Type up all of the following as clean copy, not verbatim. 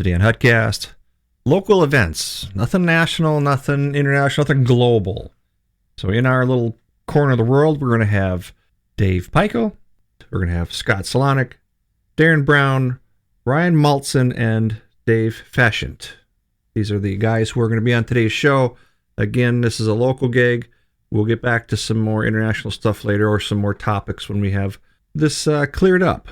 Today on Hutcast, local events. Nothing national, nothing international, nothing global. So in our little corner of the world, we're going to have Dave Pikal, we're going to have Scott Salonek, Darren Browen, Ryan Maltzen, and Dave Fashant. These are the guys who are going to be on today's show. Again, this is a local gig. We'll get back to some more international stuff later or some more topics when we have this cleared up.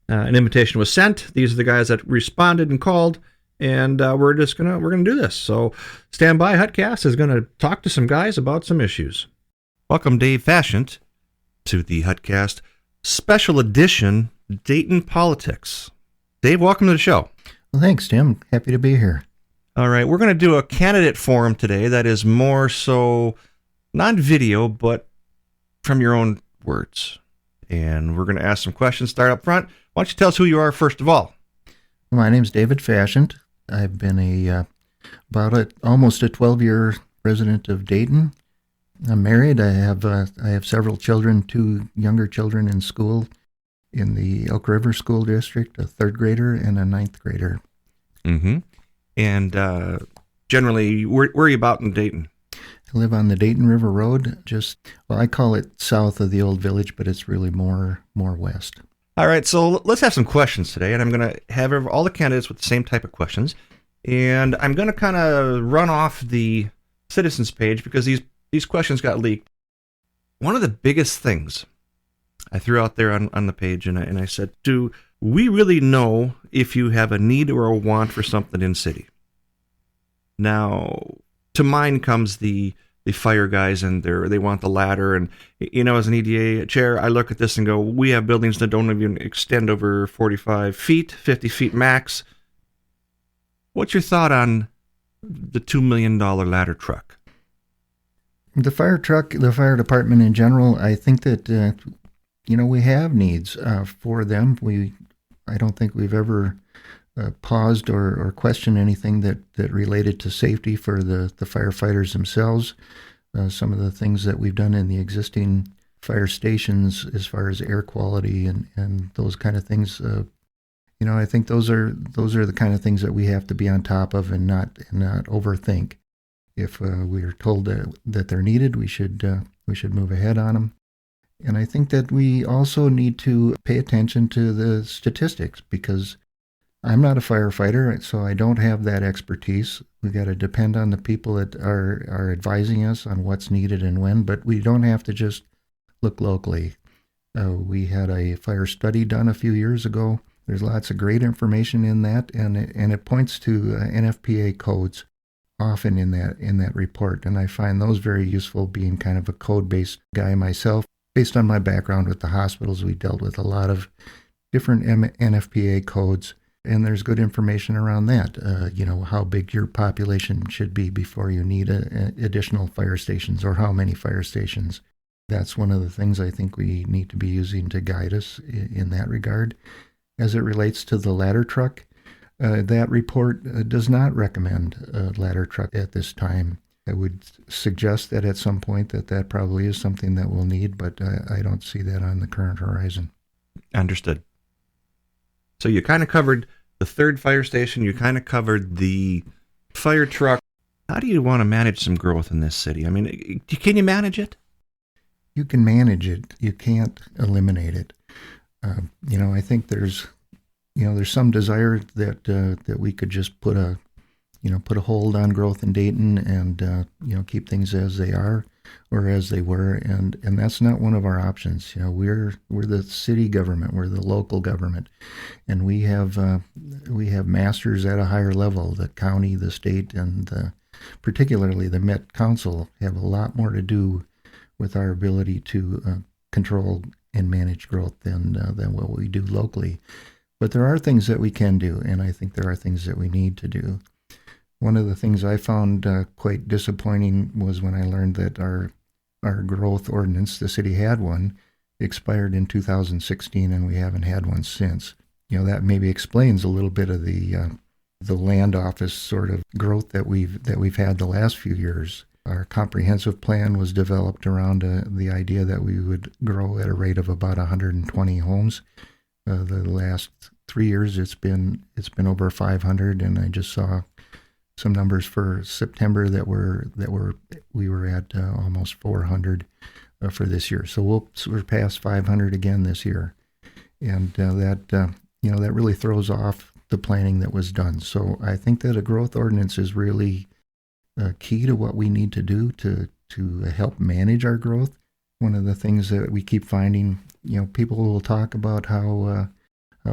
An invitation was sent. These are the guys that responded and called, and we're gonna do this. So stand by. Hutcast is gonna talk to some guys about some issues. Welcome, Dave Fashant, to the Hutcast special edition Dayton Politics. Dave, welcome to the show. Well, thanks, Tim. Happy to be here. All right, we're gonna do a candidate forum today that is more so not video, but from your own words. And we're going to ask some questions. Start up front. Why don't you tell us who you are first of all? My name's David Fashant. I've been almost a 12-year resident of Dayton. I'm married. I have several children, 2 younger children in school in the Elk River School District, a 3rd grader and a 9th grader. Mm-hmm. And generally, where are you about in Dayton? I live on the Dayton River Road, I call it south of the old village, but it's really more west. All right, so let's have some questions today, and I'm going to have all the candidates with the same type of questions, and I'm going to kind of run off the citizens page because these questions got leaked. One of the biggest things I threw out there on the page, and I said, do we really know if you have a need or a want for something in city? Now, to mind comes the fire guys, and they want the ladder. And, as an EDA chair, I look at this and go, we have buildings that don't even extend over 45 feet, 50 feet max. What's your thought on the $2 million ladder truck? The fire truck, the fire department in general, I think that, we have needs for them. I don't think we've ever paused or questioned anything that related to safety for the firefighters themselves. Some of the things that we've done in the existing fire stations as far as air quality and those kind of things, I think those are the kind of things that we have to be on top of and not overthink. If we're told that they're needed, we should move ahead on them. And I think that we also need to pay attention to the statistics, because I'm not a firefighter, so I don't have that expertise. We've got to depend on the people that are advising us on what's needed and when, but we don't have to just look locally. We had a fire study done a few years ago. There's lots of great information in that, and it points to NFPA codes often in that report, and I find those very useful, being kind of a code-based guy myself. Based on my background with the hospitals, we dealt with a lot of different NFPA codes, and there's good information around that. How big your population should be before you need additional fire stations, or how many fire stations. That's one of the things I think we need to be using to guide us in that regard. As it relates to the ladder truck, that report does not recommend a ladder truck at this time. I would suggest that at some point that probably is something that we'll need, but I don't see that on the current horizon. Understood. So you kind of covered the 3rd fire station. You kind of covered the fire truck. How do you want to manage some growth in this city? I mean, can you manage it? You can manage it. You can't eliminate it. I think there's some desire that we could just put a hold on growth in Dayton and keep things as they are or as they were, and that's not one of our options. We're the city government, we're the local government, and we have masters at a higher level. The county, the state, and particularly the Met Council have a lot more to do with our ability to control and manage growth than what we do locally. But there are things that we can do, and I think there are things that we need to do. One of the things I found quite disappointing was when I learned that our growth ordinance, the city had one, expired in 2016, and we haven't had one since. That maybe explains a little bit of the land office sort of growth that we've had the last few years. Our comprehensive plan was developed around the idea that we would grow at a rate of about 120 homes. The last 3 years it's been over 500, and I just saw some numbers for September that we were at almost 400 for this year. So we'll surpass 500 again this year, and that really throws off the planning that was done. So I think that a growth ordinance is really key to what we need to do to help manage our growth. One of the things that we keep finding, people will talk about how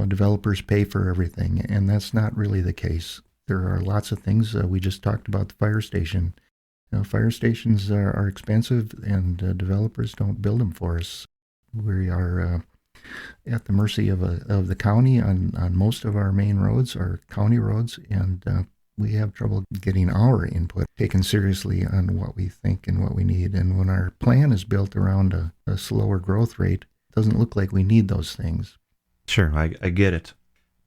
developers pay for everything, and that's not really the case. There are lots of things. We just talked about the fire station. Fire stations are expensive, and developers don't build them for us. We are at the mercy of the county on most of our main roads, our county roads, and we have trouble getting our input taken seriously on what we think and what we need. And when our plan is built around a slower growth rate, it doesn't look like we need those things. Sure, I get it.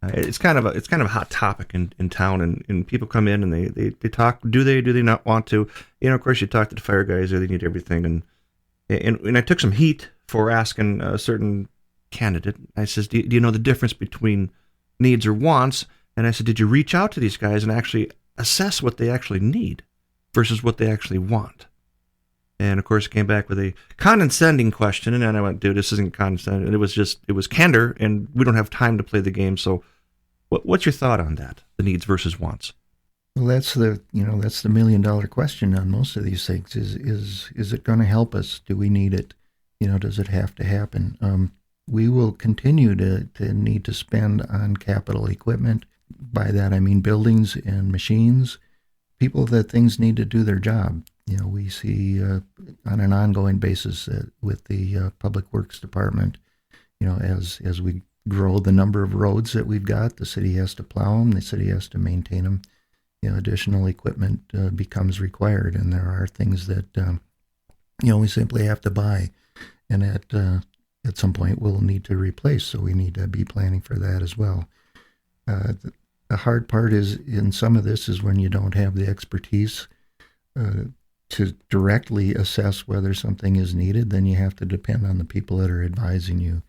It's kind of a hot topic in town, and people come in and they talk. Do they not want to? Of course, you talk to the fire guys, or they need everything. And I took some heat for asking a certain candidate. I says, do you know the difference between needs or wants? And I said, did you reach out to these guys and actually assess what they actually need versus what they actually want? And of course, it came back with a condescending question. And then I went, dude, this isn't condescending. It was candor, and we don't have time to play the game. So what's your thought on that? The needs versus wants? Well, that's the $1 million question on most of these things is it going to help us? Do we need it? Does it have to happen? We will continue to need to spend on capital equipment. By that, I mean buildings and machines, people that things need to do their job. We see on an ongoing basis with the Public Works Department, as we grow the number of roads that we've got, the city has to plow them, the city has to maintain them. Additional equipment becomes required, and there are things that, we simply have to buy, and at some point we'll need to replace, so we need to be planning for that as well. The hard part is in some of this is when you don't have the expertise to directly assess whether something is needed, then you have to depend on the people that are advising you,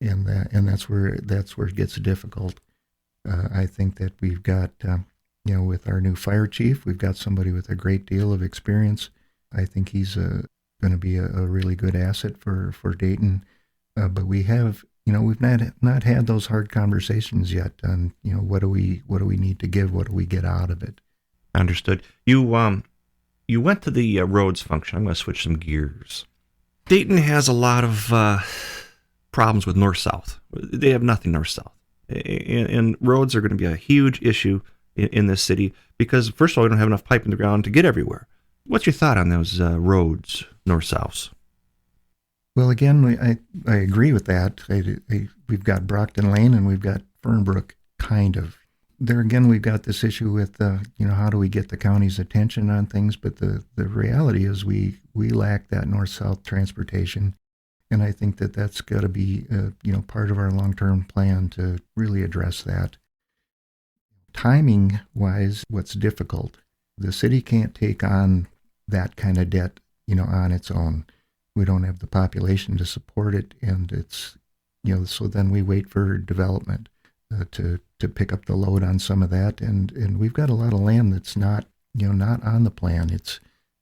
and that's where it gets difficult. I think that we've got, with our new fire chief, we've got somebody with a great deal of experience. I think he's going to be a really good asset for Dayton, but we have. We've not had those hard conversations yet on, what do we need to give? What do we get out of it? Understood. You went to the roads function. I'm going to switch some gears. Dayton has a lot of problems with north-south. They have nothing north-south. And roads are going to be a huge issue in this city because, first of all, we don't have enough pipe in the ground to get everywhere. What's your thought on those roads, north-south? Well, again, I agree with that. We've got Brockton Lane and we've got Fernbrook, kind of. There again, we've got this issue with, how do we get the county's attention on things? But the reality is we lack that north-south transportation. And I think that's got to be, part of our long-term plan to really address that. Timing-wise, what's difficult, the city can't take on that kind of debt, on its own. We don't have the population to support it, and it's, so then we wait for development to pick up the load on some of that, and we've got a lot of land that's not on the plan.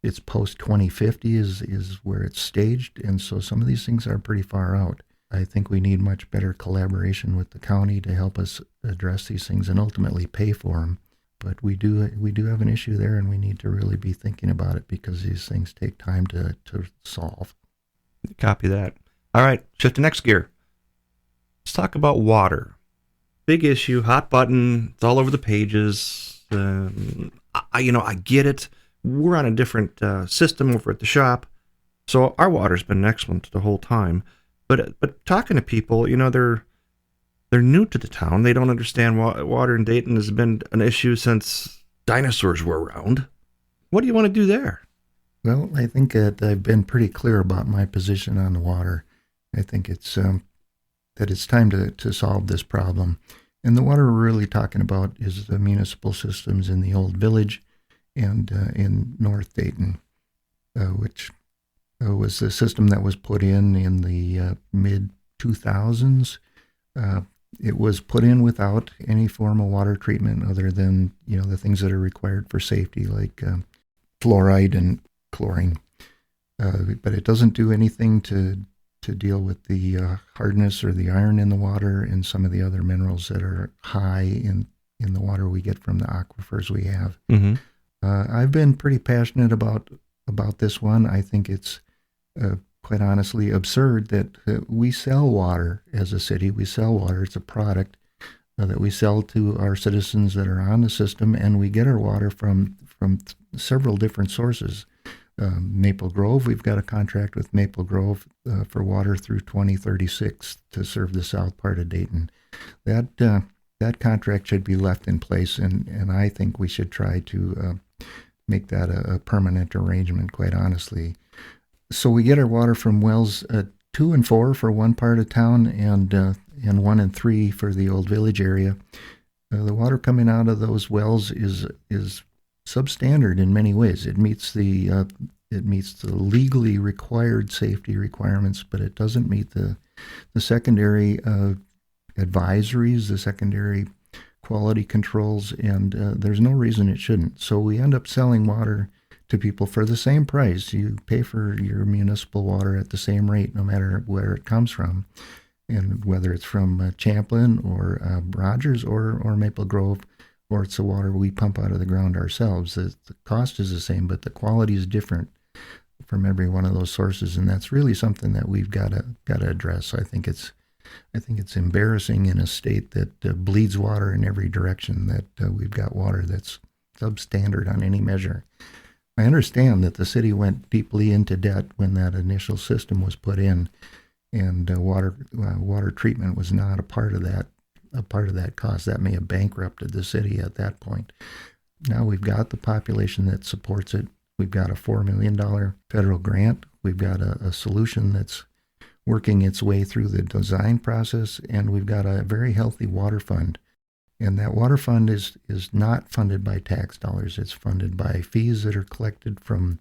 It's post 2050 is where it's staged, and so some of these things are pretty far out. I think we need much better collaboration with the county to help us address these things and ultimately pay for them. But we do have an issue there, and we need to really be thinking about it because these things take time to solve. Copy that. All right, shift to next gear. Let's talk about water. Big issue, hot button. It's all over the pages. I get it. We're on a different system over at the shop, so our water's been excellent the whole time. But talking to people, they're new to the town. They don't understand water in Dayton has been an issue since dinosaurs were around. What do you want to do there? Well, I think that I've been pretty clear about my position on the water. I think it's that it's time to solve this problem. And the water we're really talking about is the municipal systems in the Old Village and in North Dayton, which was the system that was put in the mid-2000s. It was put in without any form of water treatment other than, the things that are required for safety, like fluoride and chlorine. But it doesn't do anything to deal with the hardness or the iron in the water and some of the other minerals that are high in the water we get from the aquifers we have. Mm-hmm. I've been pretty passionate about this one. I think it's quite honestly absurd that we sell water as a city. We sell water. It's a product that we sell to our citizens that are on the system, and we get our water from several different sources. Maple Grove, we've got a contract with Maple Grove for water through 2036 to serve the south part of Dayton. That contract should be left in place, and I think we should try to make that a permanent arrangement, quite honestly. So we get our water from wells 2 and 4 for one part of town, and 1 and 3 for the old village area. The water coming out of those wells is substandard in many ways. It meets the legally required safety requirements, but it doesn't meet the secondary advisories, the secondary quality controls, and there's no reason it shouldn't. So we end up selling water to people for the same price. You pay for your municipal water at the same rate, no matter where it comes from, and whether it's from Champlin or Rogers or Maple Grove, or it's the water we pump out of the ground ourselves. The cost is the same, but the quality is different from every one of those sources, and that's really something that we've got to address. I think it's embarrassing in a state that bleeds water in every direction that we've got water that's substandard on any measure. I understand that the city went deeply into debt when that initial system was put in, and water treatment was not a part of that cost. That may have bankrupted the city at that point. Now we've got the population that supports it. We've got a $4 million federal grant. We've got a solution that's working its way through the design process, and we've got a very healthy water fund. And that water fund is not funded by tax dollars. It's funded by fees that are collected from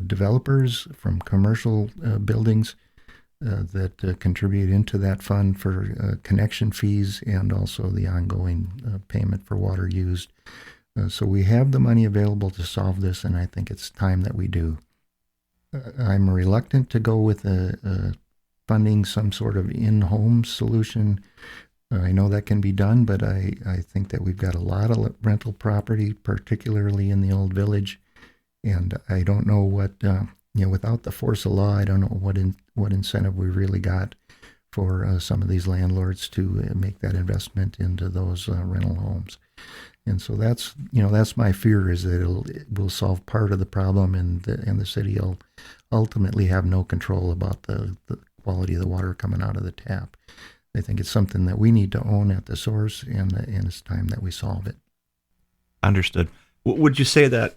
developers, from commercial buildings that contribute into that fund for connection fees and also the ongoing payment for water used. So we have the money available to solve this, and I think it's time that we do. I'm reluctant to go with funding some sort of in-home solution. I know that can be done, but I think that we've got a lot of rental property, particularly in the old village, and I don't know what, without the force of law, I don't know what incentive we really got for some of these landlords to make that investment into those rental homes. And so that's my fear, is that it will solve part of the problem, and the city will ultimately have no control about the quality of the water coming out of the tap. I think it's something that we need to own at the source, and it's time that we solve it. Understood. Would you say that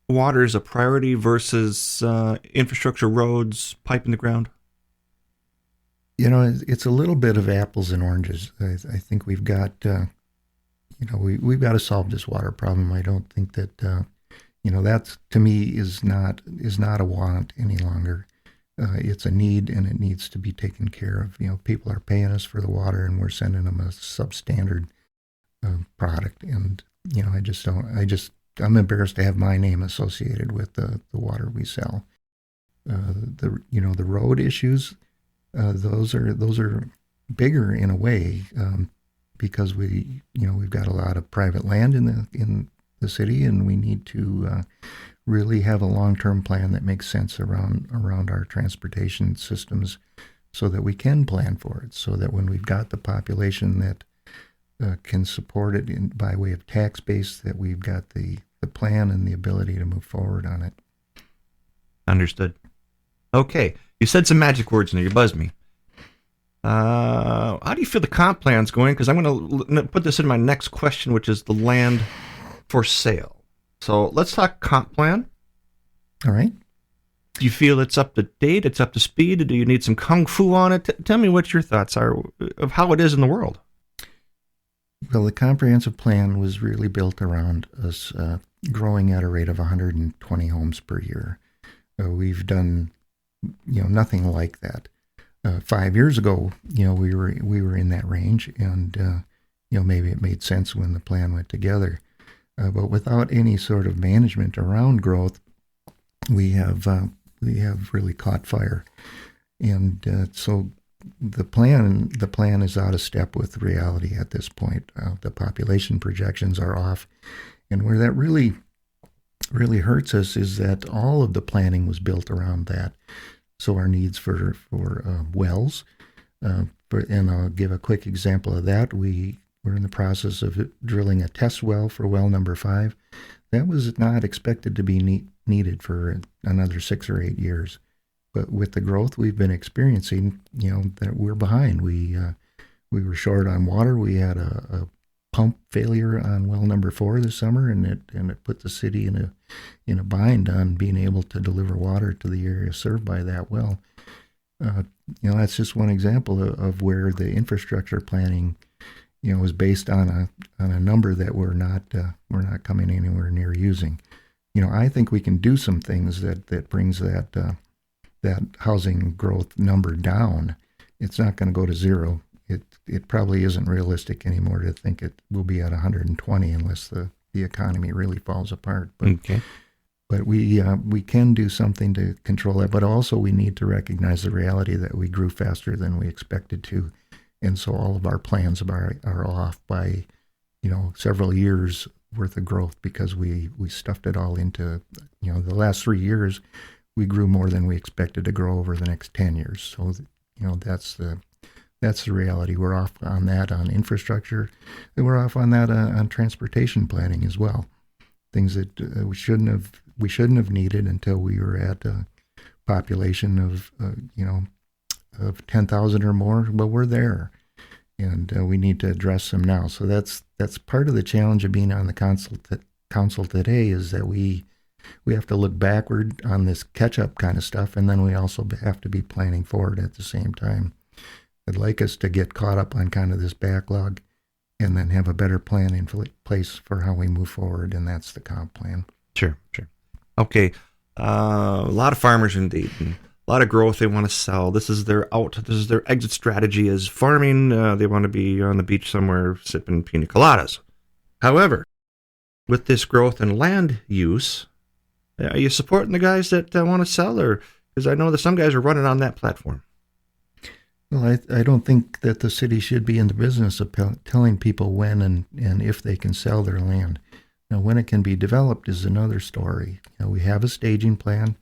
water is a priority versus infrastructure, roads, pipe in the ground? It's a little bit of apples and oranges. I think we've got, we've got to solve this water problem. I don't think that, that to me is not a want any longer. It's a need, and it needs to be taken care of. People are paying us for the water, and we're sending them a substandard product. And I'm embarrassed to have my name associated with the water we sell. The road issues, those are bigger in a way, because we've got a lot of private land in the city, and we need to really have a long-term plan that makes sense around our transportation systems, so that we can plan for it, so that when we've got the population that can support it by way of tax base, that we've got the plan and the ability to move forward on it. Understood. Okay, you said some magic words in there. You buzzed me. How do you feel the comp plan's going? Because I'm going to put this in my next question, which is the land for sale. So let's talk comp plan. All right. Do you feel it's up to date? It's up to speed? Do you need some kung fu on it? Tell me what your thoughts are of how it is in the world. Well, the comprehensive plan was really built around us growing at a rate of 120 homes per year. We've done, nothing like that. 5 years ago, we were in that range, and maybe it made sense when the plan went together. But without any sort of management around growth, we have really caught fire, and so the plan is out of step with reality at this point. The population projections are off, and where that really hurts us is that all of the planning was built around that. So our needs for wells, and I'll give a quick example of that. We're in the process of drilling a test well for well number 5. That was not expected to be needed for another 6 or 8 years. But with the growth we've been experiencing, that we're behind. We were short on water. We had a pump failure on well number 4 this summer, and it put the city in a bind on being able to deliver water to the area served by that well. That's just one example of where the infrastructure planning, was based on a number that we're not coming anywhere near using. I think we can do some things that brings that housing growth number down. It's not going to go to zero. It probably isn't realistic anymore to think it will be at 120 unless the economy really falls apart. But Okay. But we can do something to control that. But also we need to recognize the reality that we grew faster than we expected to, and so all of our plans are off by several years worth of growth because we stuffed it all into the last 3 years. We grew more than we expected to grow over the next 10 years. So that's the reality. We're off on that on infrastructure, and we're off on that on transportation planning as well. Things that we shouldn't have needed until we were at a population of 10,000 or more. Well, we're there, and we need to address them now. So that's part of the challenge of being on the council today, is that we have to look backward on this catch-up kind of stuff, and then we also have to be planning forward at the same time. I'd like us to get caught up on kind of this backlog and then have a better plan in place for how we move forward, and that's the comp plan. Sure. Okay. A lot of farmers in Dayton, a lot of growth they want to sell. This is their exit strategy is farming. They want to be on the beach somewhere sipping pina coladas. However, with this growth in land use, are you supporting the guys that want to sell? Or because I know that some guys are running on that platform. Well, I don't think that the city should be in the business of telling people when and if they can sell their land. Now, when it can be developed is another story. We have a staging plan,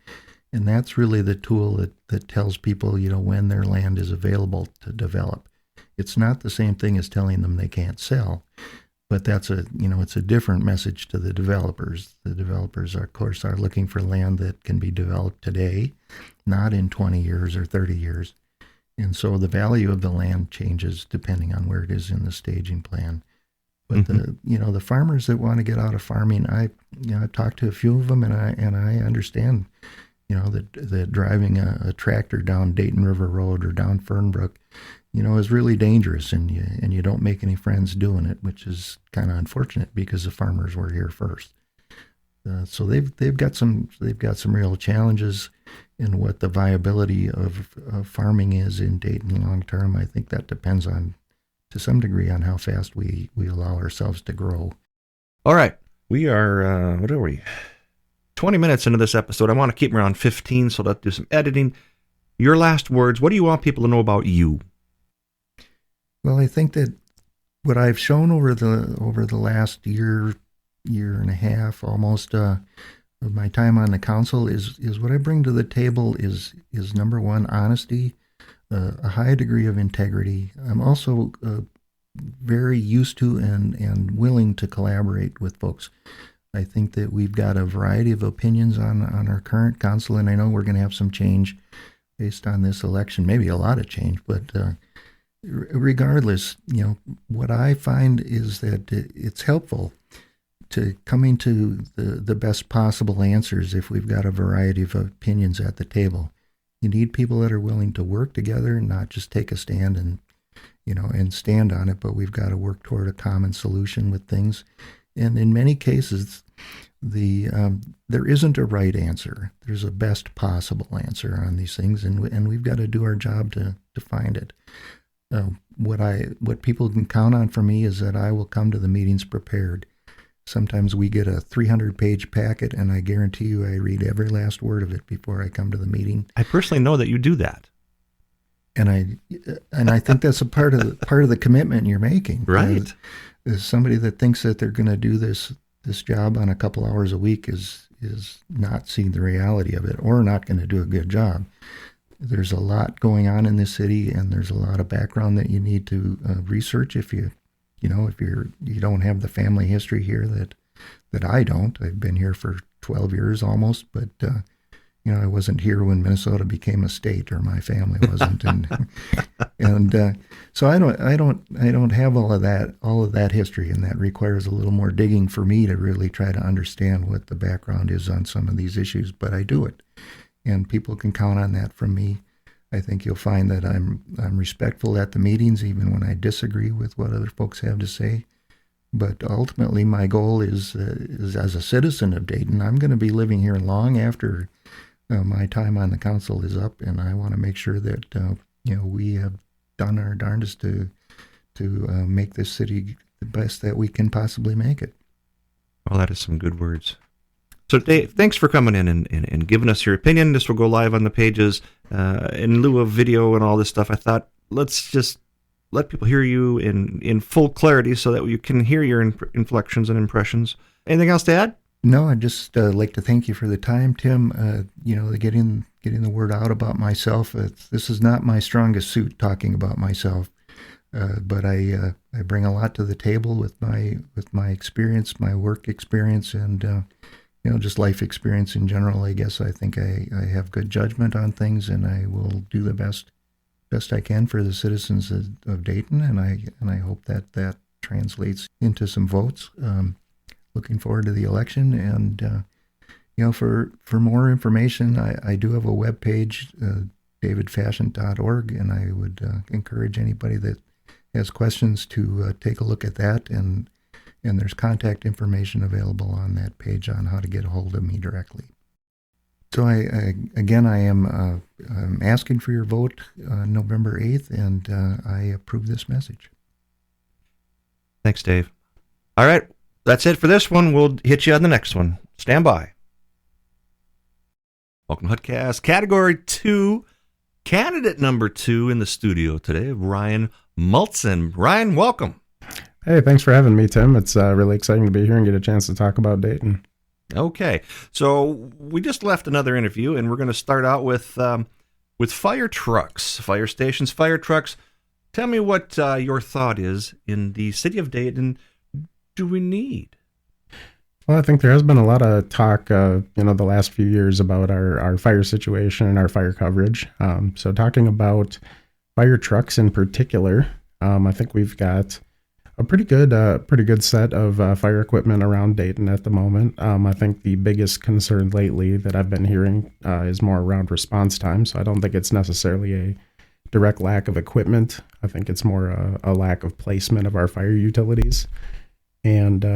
and that's really the tool that tells people, when their land is available to develop. It's not the same thing as telling them they can't sell, but that's it's a different message to the developers. The developers, of course, are looking for land that can be developed today, not in 20 years or 30 years. And so the value of the land changes depending on where it is in the staging plan. But the farmers that want to get out of farming, I've talked to a few of them, and I understand, that driving a tractor down Dayton River Road or down Fernbrook, is really dangerous, and you don't make any friends doing it, which is kind of unfortunate because the farmers were here first. So they've got some real challenges in what the viability of farming is in Dayton long term. I think that depends to some degree on how fast we allow ourselves to grow. All right, we are what are we? 20 minutes into this episode. I want to keep around 15, so let's do some editing. Your last words. What do you want people to know about you? Well, I think that what I've shown over the last year and a half almost of my time on the council is what I bring to the table is number one, honesty, a high degree of integrity. I'm also very used to and willing to collaborate with folks. I think that we've got a variety of opinions on our current council, and I know we're going to have some change based on this election, maybe a lot of change, but regardless, what I find is that it's helpful to coming to the best possible answers if we've got a variety of opinions at the table. You need people that are willing to work together and not just take a stand and stand on it, but we've got to work toward a common solution with things. And in many cases, there isn't a right answer. There's a best possible answer on these things, and we've got to do our job to find it. What people can count on from me is that I will come to the meetings prepared. Sometimes we get a 300-page packet, and I guarantee you I read every last word of it before I come to the meeting. I personally know that you do that. And I think that's a part of the commitment you're making. Right. As somebody that thinks that they're going to do this job on a couple hours a week is not seeing the reality of it, or not going to do a good job. There's a lot going on in this city, and there's a lot of background that you need to research if you don't have the family history here that I don't. I've been here for 12 years almost, but I wasn't here when Minnesota became a state, or my family wasn't, and so I don't have all of that history, and that requires a little more digging for me to really try to understand what the background is on some of these issues. But I do it, and people can count on that from me. I think you'll find that I'm respectful at the meetings, even when I disagree with what other folks have to say. But ultimately, my goal is as a citizen of Dayton, I'm going to be living here long after my time on the council is up, and I want to make sure that we have done our darndest to make this city the best that we can possibly make it. Well, that is some good words. So, Dave, thanks for coming in and giving us your opinion. This will go live on the pages in lieu of video and all this stuff. I thought, let's just let people hear you in full clarity so that you can hear your inflections and impressions. Anything else to add? No, I'd just like to thank you for the time, Tim. Getting the word out about myself. This is not my strongest suit, talking about myself, but I bring a lot to the table with my experience, my work experience, and just life experience in general. I guess I think I have good judgment on things, and I will do the best I can for the citizens of Dayton, and I hope that translates into some votes. Looking forward to the election, and for more information, I do have a webpage, davidfashant.org, and I would encourage anybody that has questions to take a look at that, and there's contact information available on that page on how to get a hold of me directly. So I am asking for your vote November 8th, and I approve this message. Thanks, Dave. All right. That's it for this one. We'll hit you on the next one. Stand by. Welcome to Hutcast Category 2. Candidate number 2 in the studio today, Ryan Maltzen. Ryan, welcome. Hey, thanks for having me, Tim. It's really exciting to be here and get a chance to talk about Dayton. Okay. So we just left another interview, and we're going to start out with fire trucks, fire stations, fire trucks. Tell me what your thought is in the city of Dayton. Do we need? Well, I think there has been a lot of talk, the last few years about our fire situation and our fire coverage. So talking about fire trucks in particular, I think we've got a pretty good set of fire equipment around Dayton at the moment. I think the biggest concern lately that I've been hearing is more around response time. So I don't think it's necessarily a direct lack of equipment. I think it's more a lack of placement of our fire utilities. And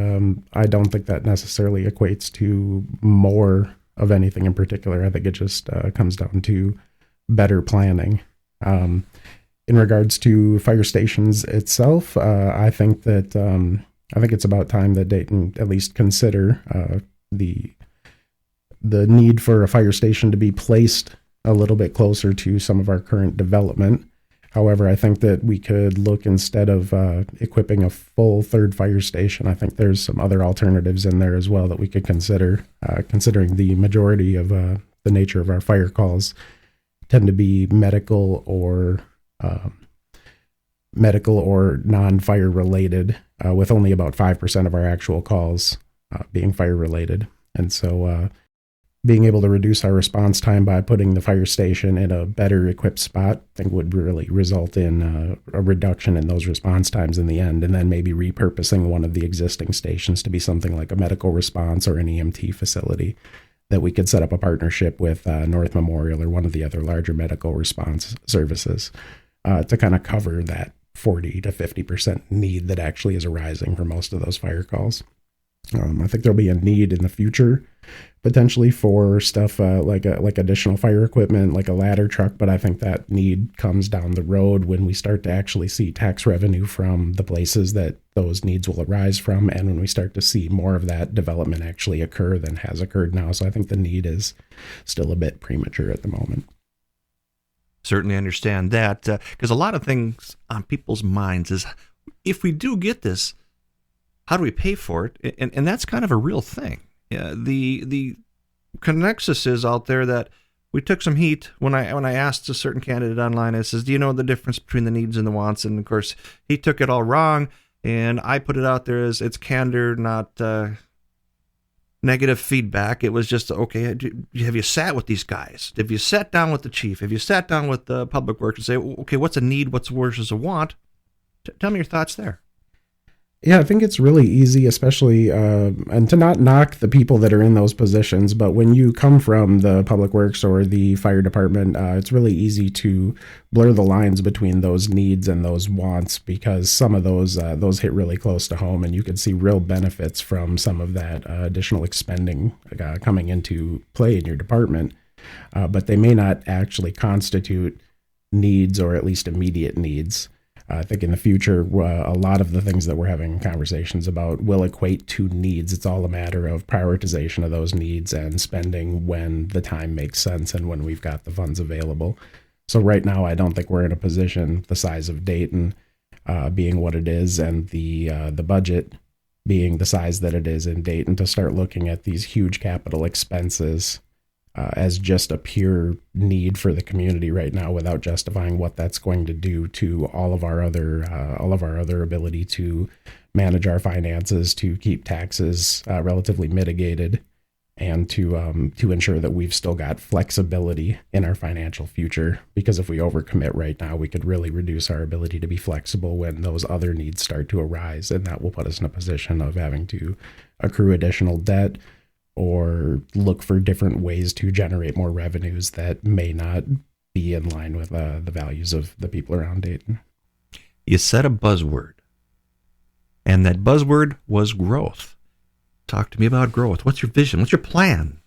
I don't think that necessarily equates to more of anything in particular. I think it just comes down to better planning. In regards to fire stations itself, I think it's about time that Dayton at least consider the need for a fire station to be placed a little bit closer to some of our current development. However, I think that we could look, instead of equipping a full third fire station, I think there's some other alternatives in there as well that we could consider, considering the majority of the nature of our fire calls tend to be medical or non-fire related, with only about 5% of our actual calls being fire related. And so being able to reduce our response time by putting the fire station in a better equipped spot, I think would really result in a reduction in those response times in the end, and then maybe repurposing one of the existing stations to be something like a medical response or an EMT facility that we could set up a partnership with North Memorial or one of the other larger medical response services to kind of cover that 40 to 50% need that actually is arising for most of those fire calls. I think there'll be a need in the future potentially for stuff like additional fire equipment, like a ladder truck. But I think that need comes down the road when we start to actually see tax revenue from the places that those needs will arise from, and when we start to see more of that development actually occur than has occurred now. So I think the need is still a bit premature at the moment. Certainly understand that, because a lot of things on people's minds is, if we do get this, how do we pay for it? And that's kind of a real thing. The connexus is out there that we took some heat when I asked a certain candidate online. I says, do you know the difference between the needs and the wants? And of course, he took it all wrong, and I put it out there as it's candor, not negative feedback. It was just, okay, have you sat with these guys? Have you sat down with the chief? Have you sat down with the public works and say, okay, what's a need? What's versus a want? Tell me your thoughts there. Yeah, I think it's really easy, especially, and to not knock the people that are in those positions, but when you come from the public works or the fire department, it's really easy to blur the lines between those needs and those wants, because some of those hit really close to home, and you can see real benefits from some of that additional expending coming into play in your department, but they may not actually constitute needs, or at least immediate needs. I think in the future, a lot of the things that we're having conversations about will equate to needs. It's all a matter of prioritization of those needs and spending when the time makes sense and when we've got the funds available. So right now, I don't think we're in a position, the size of Dayton being what it is, and the budget being the size that it is in Dayton, to start looking at these huge capital expenses as just a pure need for the community right now, without justifying what that's going to do to all of our other ability to manage our finances, to keep taxes relatively mitigated, and to ensure that we've still got flexibility in our financial future. Because if we overcommit right now, we could really reduce our ability to be flexible when those other needs start to arise, and that will put us in a position of having to accrue additional debt or look for different ways to generate more revenues that may not be in line with the values of the people around Dayton. You said a buzzword, and that buzzword was growth. Talk to me about growth. What's your vision? What's your plan?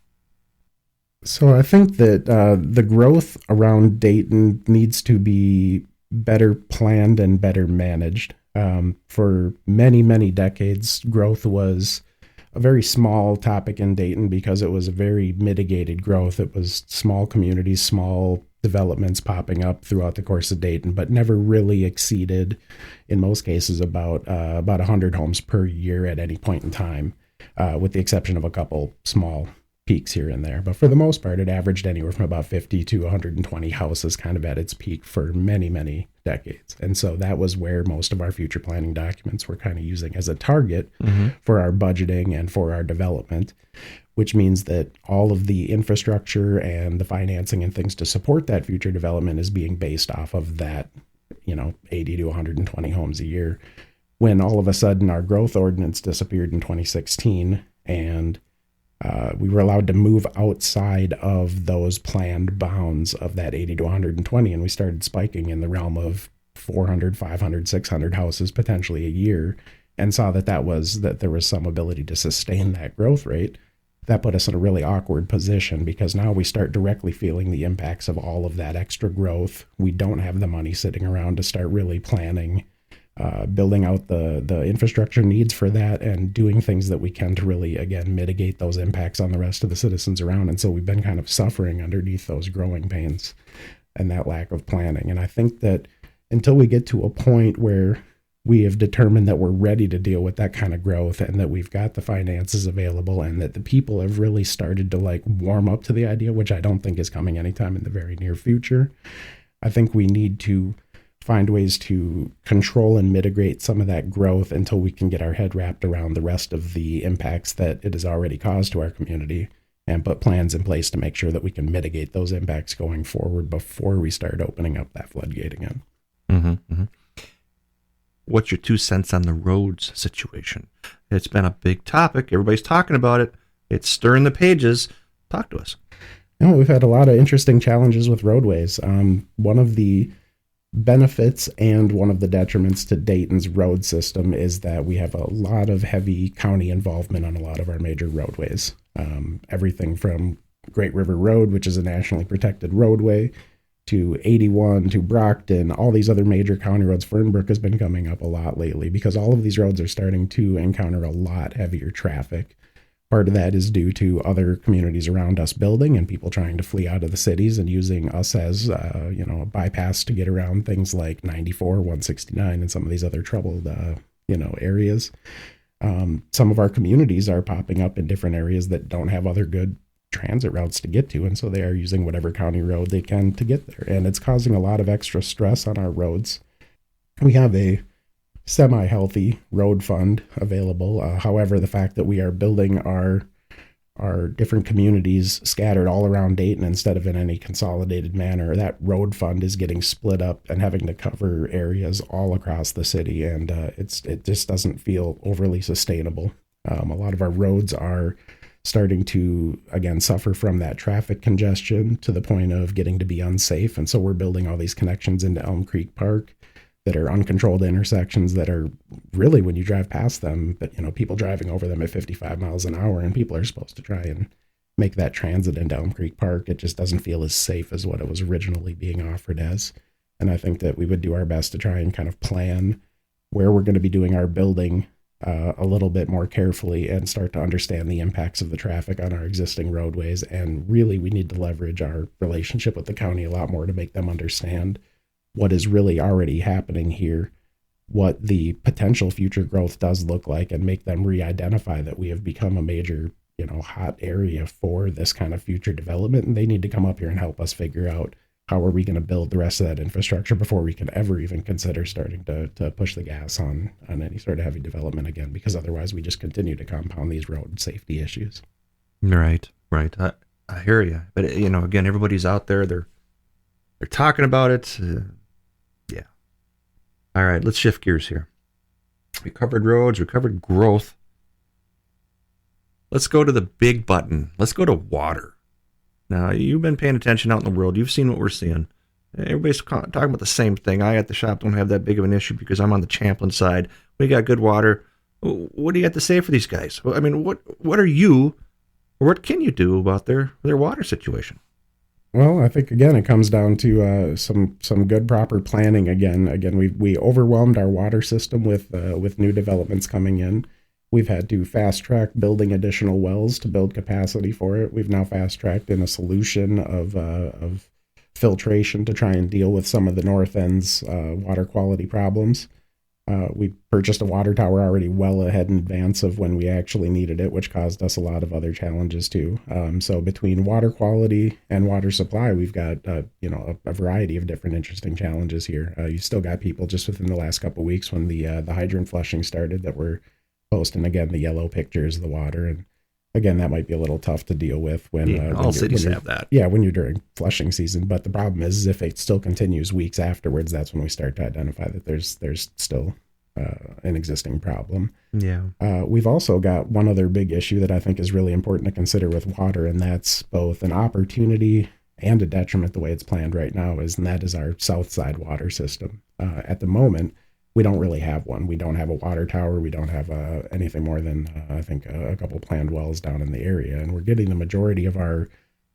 So I think that the growth around Dayton needs to be better planned and better managed. For many, many decades, growth was a very small topic in Dayton because it was a very mitigated growth. It was small communities, small developments popping up throughout the course of Dayton, but never really exceeded, in most cases, about 100 homes per year at any point in time, with the exception of a couple small peaks here and there. But for the most part, it averaged anywhere from about 50 to 120 houses kind of at its peak for many, many decades. And so that was where most of our future planning documents were kind of using as a target for our budgeting and for our development, which means that all of the infrastructure and the financing and things to support that future development is being based off of that, 80 to 120 homes a year. When all of a sudden our growth ordinance disappeared in 2016, and we were allowed to move outside of those planned bounds of that 80 to 120, and we started spiking in the realm of 400, 500, 600 houses potentially a year, and saw that there was some ability to sustain that growth rate. That put us in a really awkward position, because now we start directly feeling the impacts of all of that extra growth. We don't have the money sitting around to start really planning, building out the infrastructure needs for that, and doing things that we can to really, again, mitigate those impacts on the rest of the citizens around. And so we've been kind of suffering underneath those growing pains and that lack of planning. And I think that until we get to a point where we have determined that we're ready to deal with that kind of growth, and that we've got the finances available, and that the people have really started to warm up to the idea, which I don't think is coming anytime in the very near future, I think we need to find ways to control and mitigate some of that growth until we can get our head wrapped around the rest of the impacts that it has already caused to our community, and put plans in place to make sure that we can mitigate those impacts going forward before we start opening up that floodgate again. What's your 2 cents on the roads situation? It's been a big topic. Everybody's talking about it. It's stirring the pages. Talk to us. We've had a lot of interesting challenges with roadways. One of the benefits and one of the detriments to Dayton's road system is that we have a lot of heavy county involvement on a lot of our major roadways. Everything from Great River Road, which is a nationally protected roadway, to 81, to Brockton, all these other major county roads. Fernbrook has been coming up a lot lately because all of these roads are starting to encounter a lot heavier traffic. Part of that is due to other communities around us building and people trying to flee out of the cities and using us as, a bypass to get around things like 94, 169, and some of these other troubled, areas. Some of our communities are popping up in different areas that don't have other good transit routes to get to, and so they are using whatever county road they can to get there, and it's causing a lot of extra stress on our roads. We have a semi-healthy road fund available. However, the fact that we are building our different communities scattered all around Dayton instead of in any consolidated manner, that road fund is getting split up and having to cover areas all across the city, and it just doesn't feel overly sustainable. A lot of our roads are starting to, again, suffer from that traffic congestion to the point of getting to be unsafe, and so we're building all these connections into Elm Creek Park that are uncontrolled intersections that are really, when you drive past them, but people driving over them at 55 miles an hour, and people are supposed to try and make that transit into Elm Creek Park. It just doesn't feel as safe as what it was originally being offered as. And I think that we would do our best to try and kind of plan where we're going to be doing our building a little bit more carefully and start to understand the impacts of the traffic on our existing roadways. And really, we need to leverage our relationship with the county a lot more to make them understand what is really already happening here, what the potential future growth does look like, and make them re-identify that we have become a major, hot area for this kind of future development. And they need to come up here and help us figure out how are we going to build the rest of that infrastructure before we can ever even consider starting to push the gas on any sort of heavy development again, because otherwise we just continue to compound these road safety issues. Right. I hear you. But, again, everybody's out there. They're talking about it. Yeah. All right, let's shift gears here. We covered roads. We covered growth. Let's go to the big button. Let's go to water. Now, you've been paying attention out in the world. You've seen what we're seeing. Everybody's talking about the same thing. I at the shop don't have that big of an issue because I'm on the Champlin side. We got good water. What do you have to say for these guys? I mean, what are you, or what can you do about their water situation? Well, I think, again, it comes down to some good, proper planning. Again, we overwhelmed our water system with new developments coming in. We've had to fast track building additional wells to build capacity for it. We've now fast tracked in a solution of filtration to try and deal with some of the north end's water quality problems. We purchased a water tower already well ahead in advance of when we actually needed it, which caused us a lot of other challenges too. So between water quality and water supply, we've got a variety of different interesting challenges here. You still got people just within the last couple of weeks when the hydrant flushing started that were posting again the yellow pictures of the water, and again that might be a little tough to deal with when all cities have that. Yeah, when you're during flushing season. But the problem is if it still continues weeks afterwards, that's when we start to identify that there's still an existing problem. Yeah. We've also got one other big issue that I think is really important to consider with water, and that's both an opportunity and a detriment the way it's planned right now, and that is our south side water system. At the moment, we don't really have one. We don't have a water tower. We don't have anything more than, I think, a couple planned wells down in the area. And we're getting the majority of our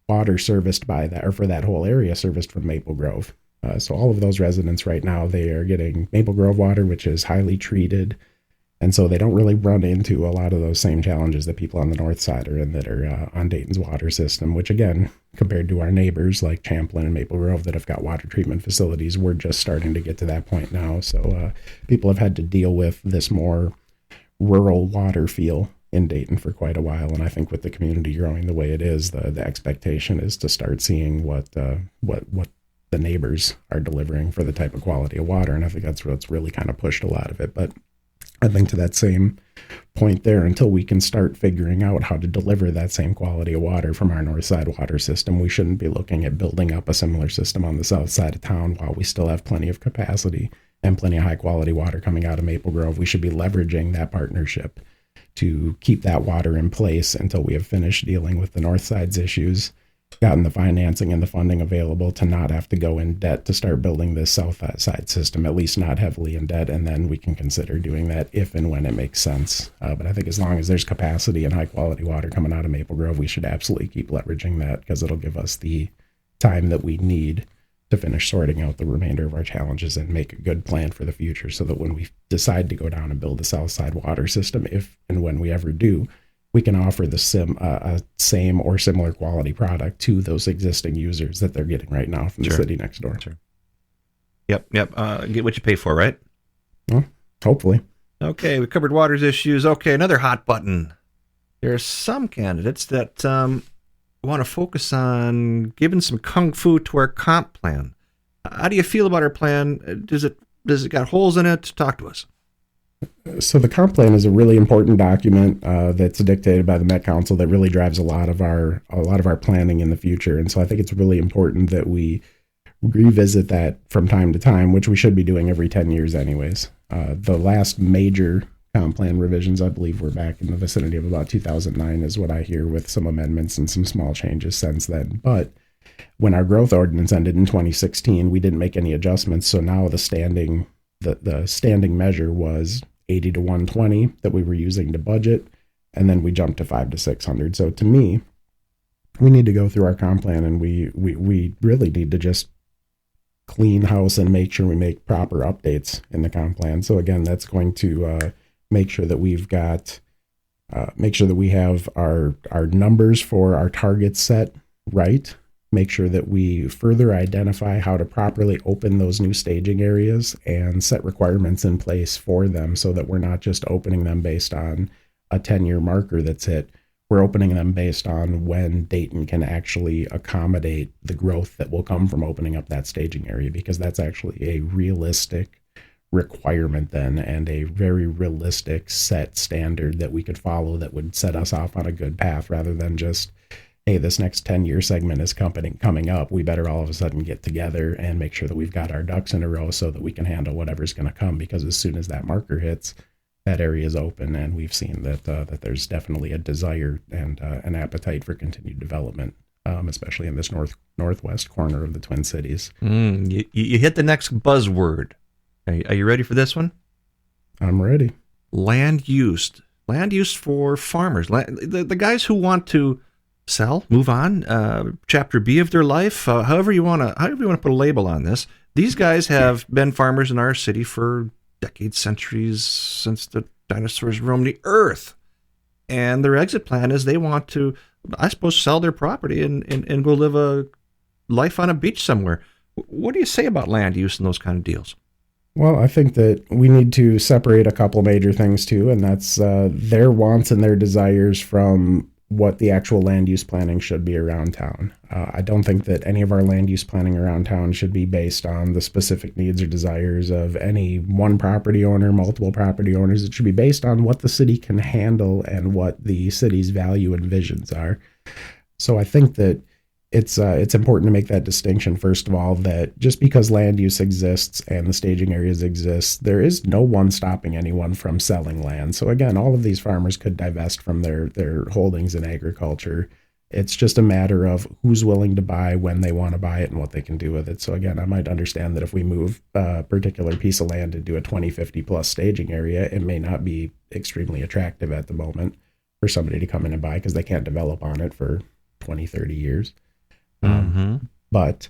water serviced by that, or for that whole area, serviced from Maple Grove. So all of those residents right now, they are getting Maple Grove water, which is highly treated. And so they don't really run into a lot of those same challenges that people on the north side are in that are on Dayton's water system, which again, compared to our neighbors like Champlin and Maple Grove that have got water treatment facilities, we're just starting to get to that point now. So people have had to deal with this more rural water feel in Dayton for quite a while. And I think with the community growing the way it is, the expectation is to start seeing what the neighbors are delivering for the type of quality of water. And I think that's what's really kind of pushed a lot of it. But I think to that same point there, until we can start figuring out how to deliver that same quality of water from our north side water system, we shouldn't be looking at building up a similar system on the south side of town while we still have plenty of capacity and plenty of high quality water coming out of Maple Grove. We should be leveraging that partnership to keep that water in place until we have finished dealing with the north side's issues gotten the financing and the funding available to not have to go in debt to start building this south side system, at least not heavily in debt. And then we can consider doing that if and when it makes sense. But I think as long as there's capacity and high quality water coming out of Maple Grove, we should absolutely keep leveraging that, because it'll give us the time that we need to finish sorting out the remainder of our challenges and make a good plan for the future, so that when we decide to go down and build a south side water system, if and when we ever do, we can offer the same or similar quality product to those existing users that they're getting right now from the city next door. Sure. Yep. Get what you pay for, right? Well, hopefully. Okay, we covered water's issues. Okay, another hot button. There are some candidates that want to focus on giving some kung fu to our comp plan. How do you feel about our plan? Does it got holes in it? Talk to us. So the comp plan is a really important document that's dictated by the Met Council that really drives a lot of our planning in the future. And so I think it's really important that we revisit that from time to time, which we should be doing every 10 years anyways. The last major comp plan revisions, I believe, were back in the vicinity of about 2009 is what I hear, with some amendments and some small changes since then. But when our growth ordinance ended in 2016, we didn't make any adjustments. So now the standing measure was 80 to 120 that we were using to budget, and then we jumped to 500 to 600. So to me, we need to go through our comp plan, and we really need to just clean house and make sure we make proper updates in the comp plan. So again, that's going to make sure that we have our numbers for our targets set right. Make sure that we further identify how to properly open those new staging areas and set requirements in place for them, so that we're not just opening them based on a 10-year marker that's hit. We're opening them based on when Dayton can actually accommodate the growth that will come from opening up that staging area, because that's actually a realistic requirement then, and a very realistic set standard that we could follow that would set us off on a good path, rather than just, hey, this next 10-year segment is coming up. We better all of a sudden get together and make sure that we've got our ducks in a row so that we can handle whatever's going to come, because as soon as that marker hits, that area is open, and we've seen that there's definitely a desire and an appetite for continued development, especially in this northwest corner of the Twin Cities. You hit the next buzzword. Are you ready for this one? I'm ready. Land use for farmers. The guys who want to sell, move on, chapter B of their life, however you want to put a label on this. These guys have been farmers in our city for decades, centuries, since the dinosaurs roamed the earth. And their exit plan is they want to, I suppose, sell their property and go live a life on a beach somewhere. What do you say about land use and those kind of deals? Well, I think that we need to separate a couple major things too, and that's their wants and their desires from what the actual land use planning should be around town. I don't think that any of our land use planning around town should be based on the specific needs or desires of any one property owner, multiple property owners. It should be based on what the city can handle and what the city's value and visions are. So I think that it's important to make that distinction, first of all, that just because land use exists and the staging areas exist, there is no one stopping anyone from selling land. So again, all of these farmers could divest from their holdings in agriculture. It's just a matter of who's willing to buy, when they want to buy it, and what they can do with it. So again, I might understand that if we move a particular piece of land into a 2050 plus staging area, it may not be extremely attractive at the moment for somebody to come in and buy, because they can't develop on it for 20, 30 years. But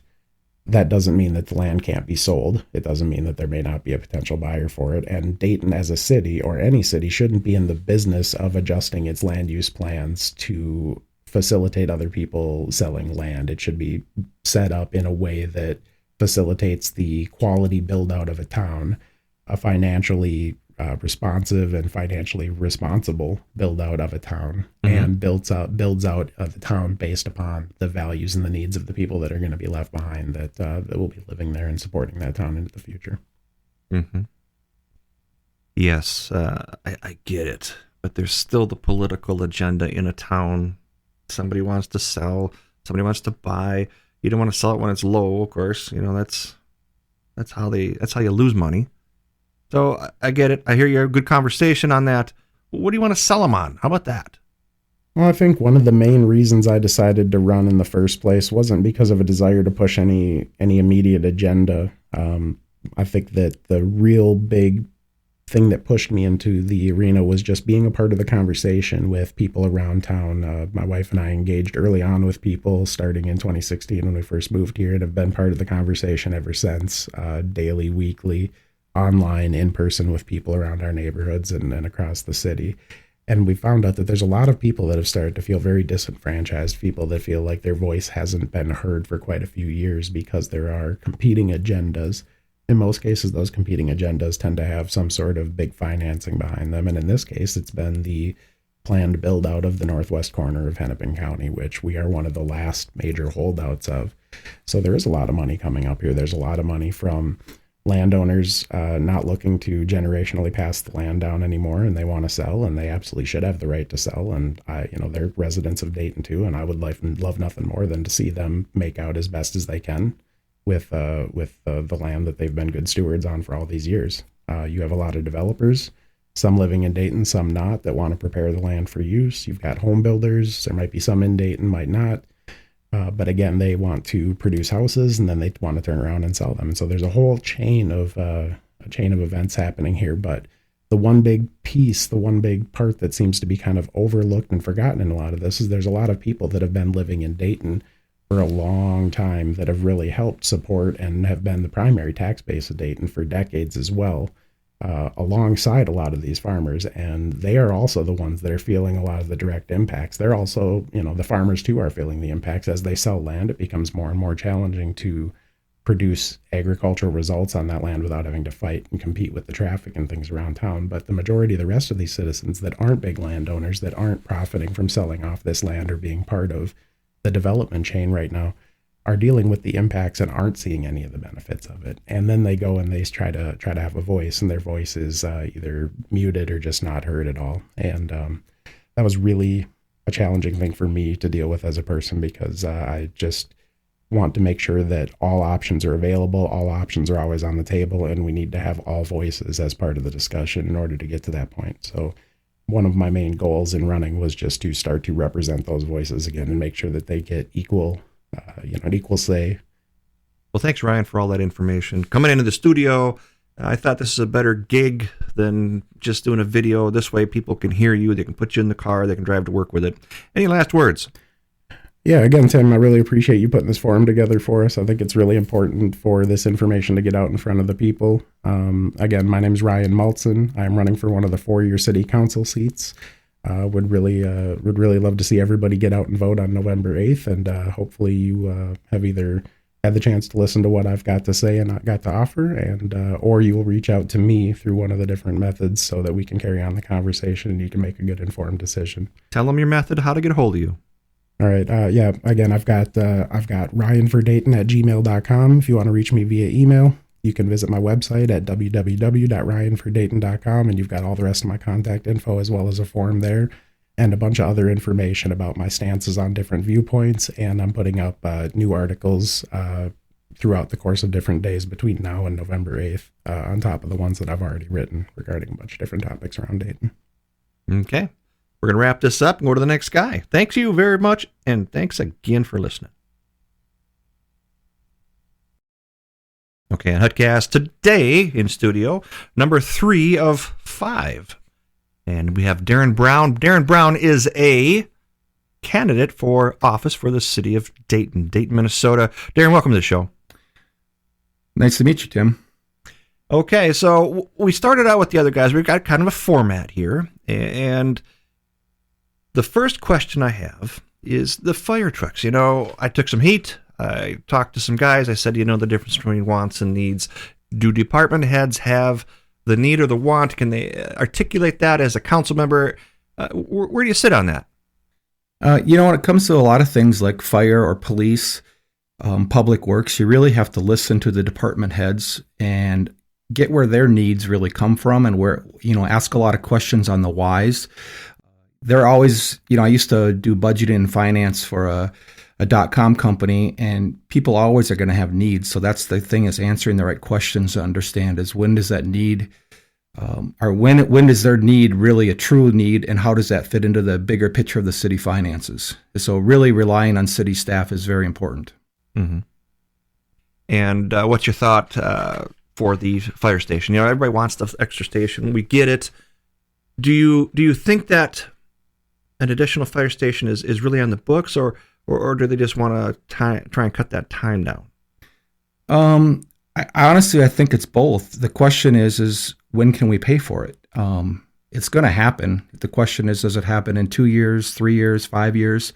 that doesn't mean that the land can't be sold. It doesn't mean that there may not be a potential buyer for it. And Dayton as a city, or any city, shouldn't be in the business of adjusting its land use plans to facilitate other people selling land. It should be set up in a way that facilitates the quality build out of a town, a financially responsive and financially responsible build out of a town, and builds out the town based upon the values and the needs of the people that are going to be left behind, that will be living there and supporting that town into the future. Yes, I get it, but there's still the political agenda in a town. Somebody wants to sell, somebody wants to buy. You don't want to sell it when it's low, of course. You know, that's how you lose money. So I get it. I hear you. Good conversation on that. What do you want to sell them on? How about that? Well, I think one of the main reasons I decided to run in the first place wasn't because of a desire to push any immediate agenda. I think that the real big thing that pushed me into the arena was just being a part of the conversation with people around town. My wife and I engaged early on with people starting in 2016 when we first moved here, and have been part of the conversation ever since, daily, weekly, online, in person with people around our neighborhoods and across the city. And we found out that there's a lot of people that have started to feel very disenfranchised, people that feel like their voice hasn't been heard for quite a few years because there are competing agendas. In most cases, those competing agendas tend to have some sort of big financing behind them. And in this case, it's been the planned build out of the northwest corner of Hennepin County, which we are one of the last major holdouts of. So there is a lot of money coming up here. There's a lot of money from landowners not looking to generationally pass the land down anymore, and they want to sell, and they absolutely should have the right to sell. And they're residents of Dayton too, and I would love nothing more than to see them make out as best as they can with the land that they've been good stewards on for all these years. You have a lot of developers, some living in Dayton, some not, that want to prepare the land for use. You've got home builders. There might be some in Dayton, might not. But again, they want to produce houses, and then they want to turn around and sell them. And so there's a whole chain of events happening here. But the one big piece, the one big part that seems to be kind of overlooked and forgotten in a lot of this is there's a lot of people that have been living in Dayton for a long time that have really helped support and have been the primary tax base of Dayton for decades as well, alongside a lot of these farmers. And they are also the ones that are feeling a lot of the direct impacts. They're also, the farmers too are feeling the impacts. As they sell land, it becomes more and more challenging to produce agricultural results on that land without having to fight and compete with the traffic and things around town. But the majority of the rest of these citizens that aren't big landowners, that aren't profiting from selling off this land or being part of the development chain right now, are dealing with the impacts and aren't seeing any of the benefits of it. And then they go and they try to have a voice, and their voice is either muted or just not heard at all. And that was really a challenging thing for me to deal with as a person, because I just want to make sure that all options are available, all options are always on the table, and we need to have all voices as part of the discussion in order to get to that point. So one of my main goals in running was just to start to represent those voices again and make sure that they get equal say. Well, thanks, Ryan, for all that information. Coming into the studio, I thought this is a better gig than just doing a video. This way people can hear you, they can put you in the car, they can drive to work with it. Any last words? Yeah, again, Tim, I really appreciate you putting this forum together for us. I think it's really important for this information to get out in front of the people. Again, my name is Ryan Maltzen. I'm running for one of the 4-year city council seats. Would really love to see everybody get out and vote on November 8th, and hopefully you have either had the chance to listen to what I've got to say and not got to offer, and or you will reach out to me through one of the different methods so that we can carry on the conversation and you can make a good informed decision. Tell them your method, how to get a hold of you. All right. Again, I've got ryanfordayton@gmail.com. If you want to reach me via email, you can visit my website at www.ryanfordayton.com, and you've got all the rest of my contact info as well as a form there and a bunch of other information about my stances on different viewpoints. And I'm putting up new articles throughout the course of different days between now and November 8th, on top of the ones that I've already written regarding a bunch of different topics around Dayton. Okay. We're going to wrap this up and go to the next guy. Thanks you very much, and thanks again for listening. Okay, on Hutcast today in studio, number 3 of 5. And we have Darren Browen. Darren Browen is a candidate for office for the city of Dayton, Minnesota. Darren, welcome to the show. Nice to meet you, Tim. Okay, so we started out with the other guys. We've got kind of a format here, and the first question I have is the fire trucks. I took some heat. I talked to some guys. I said, the difference between wants and needs. Do department heads have the need or the want? Can they articulate that as a council member? Where do you sit on that? When it comes to a lot of things like fire or police, public works, you really have to listen to the department heads and get where their needs really come from, and where, ask a lot of questions on the whys. They're always, I used to do budgeting and finance for a .com company, and people always are going to have needs. So that's the thing, is answering the right questions to understand is, when does that need or when is their need really a true need, and how does that fit into the bigger picture of the city finances? So really relying on city staff is very important. Mm-hmm. And what's your thought for the fire station? Everybody wants the extra station. We get it. Do you think that an additional fire station is really on the books, or do they just want to try and cut that time down? I think it's both. The question is when can we pay for it? It's going to happen. The question is, does it happen in 2 years, 3 years, 5 years?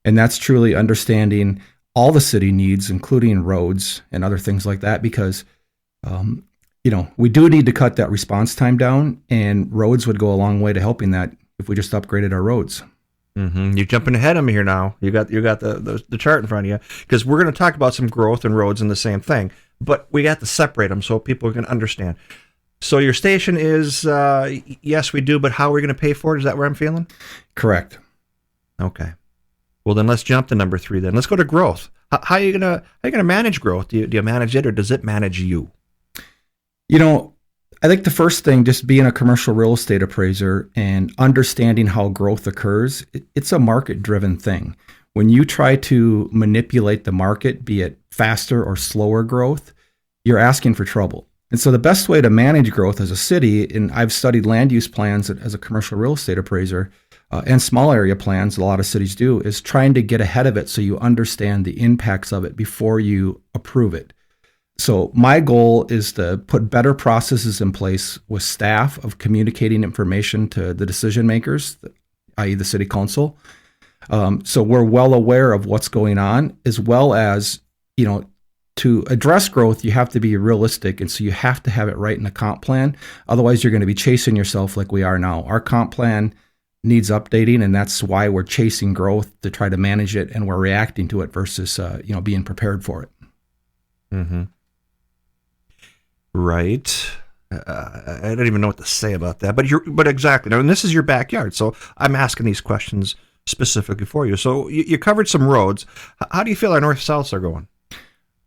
And that's truly understanding all the city needs, including roads and other things like that, because, we do need to cut that response time down, and roads would go a long way to helping that if we just upgraded our roads. Mm-hmm. You're jumping ahead of me here now. You got the chart in front of you, because we're going to talk about some growth and roads and the same thing, but we got to separate them so people can understand. So your station is, yes, we do, but how are we going to pay for it? Is that where I'm feeling? Correct. Okay. Well, then let's jump to number 3. Then let's go to growth. How are you gonna manage growth? Do you manage it, or does it manage you? I think the first thing, just being a commercial real estate appraiser and understanding how growth occurs, it's a market-driven thing. When you try to manipulate the market, be it faster or slower growth, you're asking for trouble. And so the best way to manage growth as a city, and I've studied land use plans as a commercial real estate appraiser, and small area plans, a lot of cities do, is trying to get ahead of it so you understand the impacts of it before you approve it. So my goal is to put better processes in place with staff of communicating information to the decision makers, i.e. the city council. So we're well aware of what's going on, as well as, to address growth, you have to be realistic. And so you have to have it right in the comp plan. Otherwise, you're going to be chasing yourself like we are now. Our comp plan needs updating, and that's why we're chasing growth to try to manage it, and we're reacting to it versus, being prepared for it. Mm-hmm. Right. I don't even know what to say about that, but exactly. Now, and this is your backyard, so I'm asking these questions specifically for you. So you covered some roads. How do you feel our north-souths are going?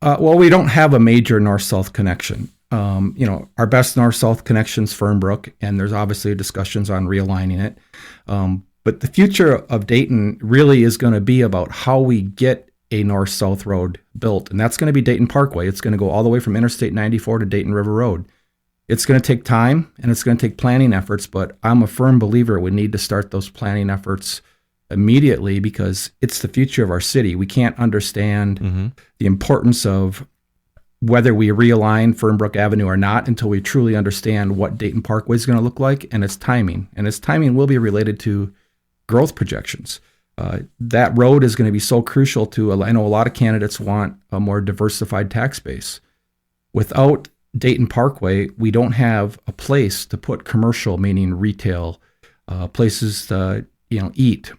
Well, we don't have a major north-south connection. Our best north-south connection's Fernbrook, and there's obviously discussions on realigning it. But the future of Dayton really is going to be about how we get a north-south road built, and that's going to be Dayton Parkway. It's going to go all the way from Interstate 94 to Dayton River Road. It's going to take time, and it's going to take planning efforts, but I'm a firm believer we need to start those planning efforts immediately, because it's the future of our city. We can't understand the importance of whether we realign Fernbrook Avenue or not until we truly understand what Dayton Parkway is going to look like and its timing. And its timing will be related to growth projections. That road is going to be so crucial to, I know a lot of candidates want a more diversified tax base. Without Dayton Parkway, we don't have a place to put commercial, meaning retail, places to eat,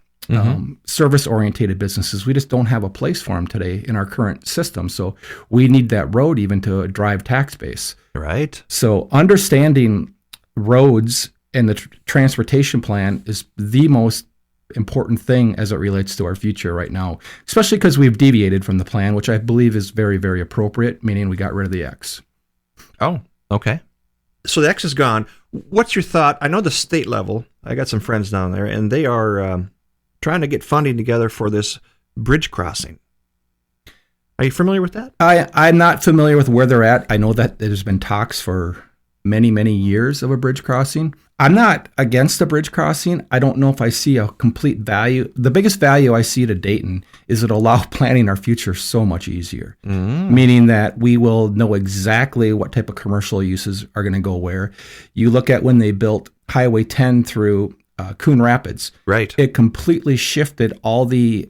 service-orientated businesses. We just don't have a place for them today in our current system. So we need that road even to drive tax base. Right. So understanding roads and the transportation plan is the most important thing as it relates to our future right now, especially because we've deviated from the plan, which I believe is very, very appropriate, meaning we got rid of the X. Oh, okay. So the X is gone. What's your thought? I know the state level, I got some friends down there, and they are trying to get funding together for this bridge crossing. Are you familiar with that? I'm not familiar with where they're at. I know that there's been talks for many, many years of a bridge crossing. I'm not against a bridge crossing. I don't know if I see a complete value. The biggest value I see to Dayton is it'll allow planning our future so much easier, meaning that we will know exactly what type of commercial uses are going to go where. You look at when they built Highway 10 through Coon Rapids. Right. It completely shifted all the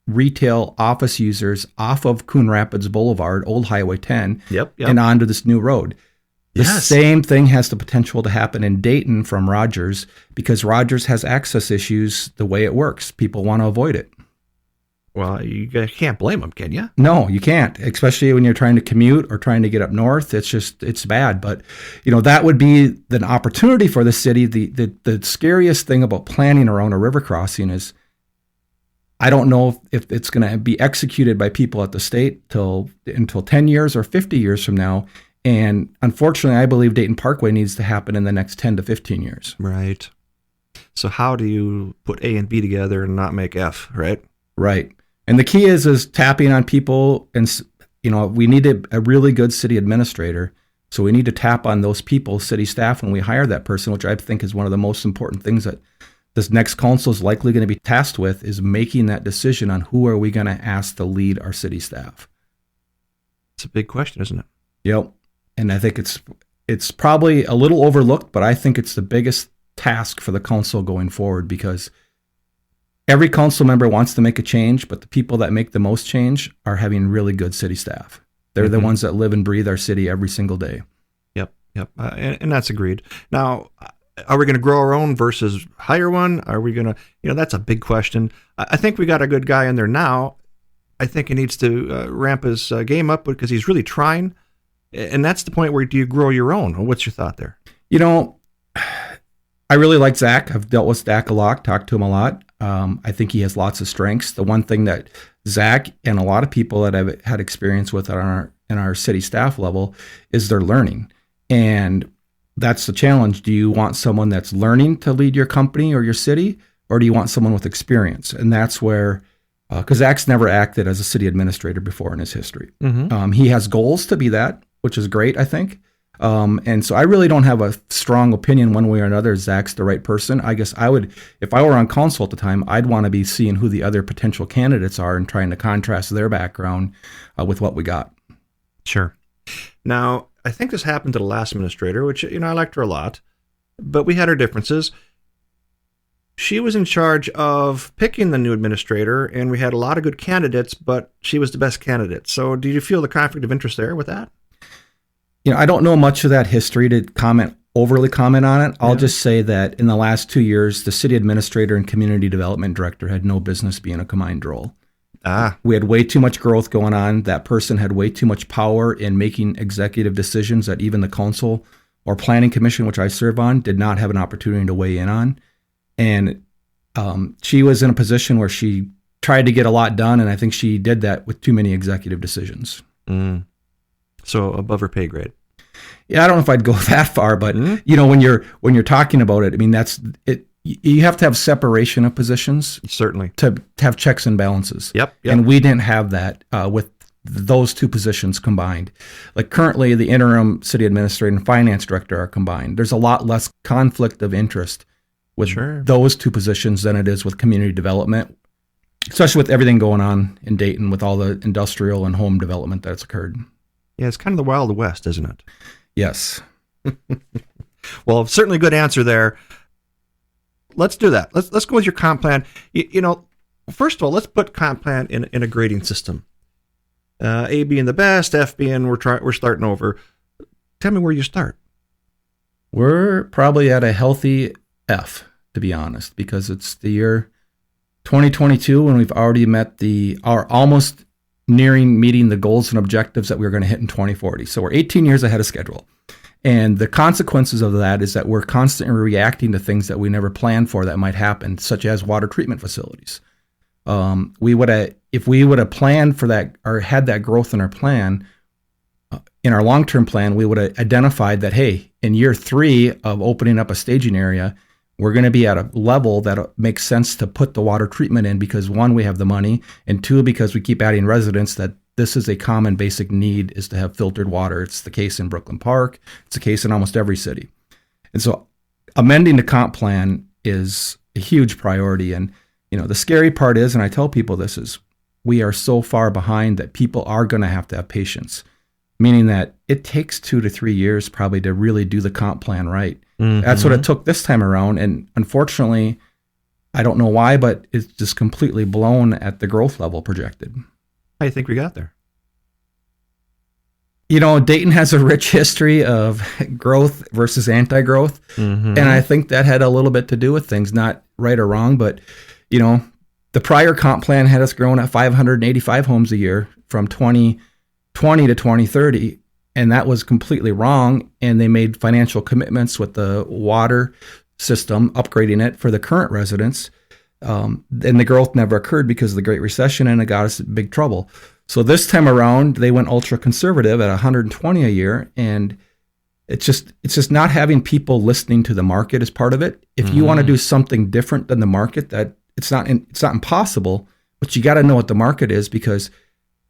retail office users off of Coon Rapids Boulevard, old Highway 10, and onto this new road. The same thing has the potential to happen in Dayton from Rogers, because Rogers has access issues the way it works. People want to avoid it. Well, you can't blame them, can you? No, you can't, especially when you're trying to commute or trying to get up north. It's bad. But, that would be an opportunity for the city. The scariest thing about planning around a river crossing is I don't know if it's going to be executed by people at the state until 10 years or 50 years from now. And unfortunately, I believe Dayton Parkway needs to happen in the next 10 to 15 years. Right. So how do you put A and B together and not make F, right? Right. And the key is tapping on people. And, we need a really good city administrator. So we need to tap on those people, city staff, when we hire that person, which I think is one of the most important things that this next council is likely going to be tasked with, is making that decision on who are we going to ask to lead our city staff. It's a big question, isn't it? Yep. And I think it's probably a little overlooked, but I think it's the biggest task for the council going forward, because every council member wants to make a change, but the people that make the most change are having really good city staff. They're the ones that live and breathe our city every single day. Yep. And that's agreed. Now, are we going to grow our own versus hire one? Are we going to, that's a big question. I think we got a good guy in there now. I think he needs to ramp his game up because he's really trying. And that's the point where do you grow your own? What's your thought there? I really like Zach. I've dealt with Zach a lot, talked to him a lot. I think he has lots of strengths. The one thing that Zach and a lot of people that I've had experience with in our city staff level is they're learning. And that's the challenge. Do you want someone that's learning to lead your company or your city, or do you want someone with experience? And that's where, because Zach's never acted as a city administrator before in his history. He has goals to be that, which is great, I think. And so I really don't have a strong opinion one way or another. Zach's the right person. I guess I would, if I were on council at the time, I'd want to be seeing who the other potential candidates are and trying to contrast their background with what we got. Sure. Now, I think this happened to the last administrator, which, I liked her a lot, but we had our differences. She was in charge of picking the new administrator, and we had a lot of good candidates, but she was the best candidate. So do you feel the conflict of interest there with that? I don't know much of that history to overly comment on it. I'll just say that in the last 2 years, the city administrator and community development director had no business being a combined role. We had way too much growth going on. That person had way too much power in making executive decisions that even the council or planning commission, which I serve on, did not have an opportunity to weigh in on. And she was in a position where she tried to get a lot done, and I think she did that with too many executive decisions. So above her pay grade. Yeah, I don't know if I'd go that far, but when you're talking about it, I mean, that's it. You have to have separation of positions, certainly, to have checks and balances. Yep. And we didn't have that with those two positions combined. Like currently, the interim city administrator and finance director are combined. There's a lot less conflict of interest with those two positions than it is with community development, especially with everything going on in Dayton with all the industrial and home development that's occurred. Yeah, it's kind of the Wild West, isn't it? Yes. Well, certainly a good answer there. Let's do that. Let's go with your comp plan. First of all, let's put comp plan in a grading system. A being the best, F being we're starting over. Tell me where you start. We're probably at a healthy F, to be honest, because it's the year 2022 when we've already met our almost nearing meeting the goals and objectives that we were going to hit in 2040. So we're 18 years ahead of schedule. And the consequences of that is that we're constantly reacting to things that we never planned for that might happen, such as water treatment facilities. If we would have planned for that or had that growth in our plan, in our long-term plan, we would have identified that, hey, in year 3 of opening up a staging area, we're going to be at a level that makes sense to put the water treatment in because, 1, we have the money, and 2, because we keep adding residents that this is a common basic need is to have filtered water. It's the case in Brooklyn Park. It's the case in almost every city. And so amending the comp plan is a huge priority. And, the scary part is, and I tell people this, is we are so far behind that people are going to have patience, meaning that it takes 2 to 3 years probably to really do the comp plan right. That's what it took this time around. And unfortunately, I don't know why, but it's just completely blown at the growth level projected. How do you think we got there? Dayton has a rich history of growth versus anti-growth. And I think that had a little bit to do with things, not right or wrong, but, the prior comp plan had us growing at 585 homes a year from 2020 to 2030. And that was completely wrong. And they made financial commitments with the water system, upgrading it for the current residents. And the growth never occurred because of the Great Recession, and it got us in big trouble. So this time around, they went ultra conservative at 120 a year, and it's just not having people listening to the market is part of it. If you want to do something different than the market, that it's not impossible, but you got to know what the market is, because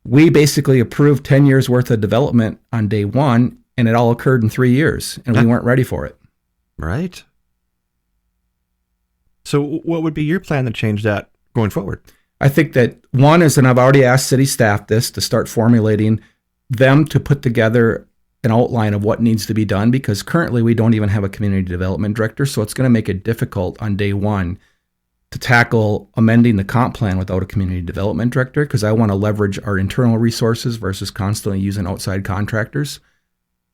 we basically approved 10 years worth of development on day one, and it all occurred in 3 years, and we weren't ready for it. Right. So what would be your plan to change that going forward? I think that one is, and I've already asked city staff this, to start formulating them to put together an outline of what needs to be done, because currently we don't even have a community development director. So it's going to make it difficult on day one to tackle amending the comp plan without a community development director, because I want to leverage our internal resources versus constantly using outside contractors.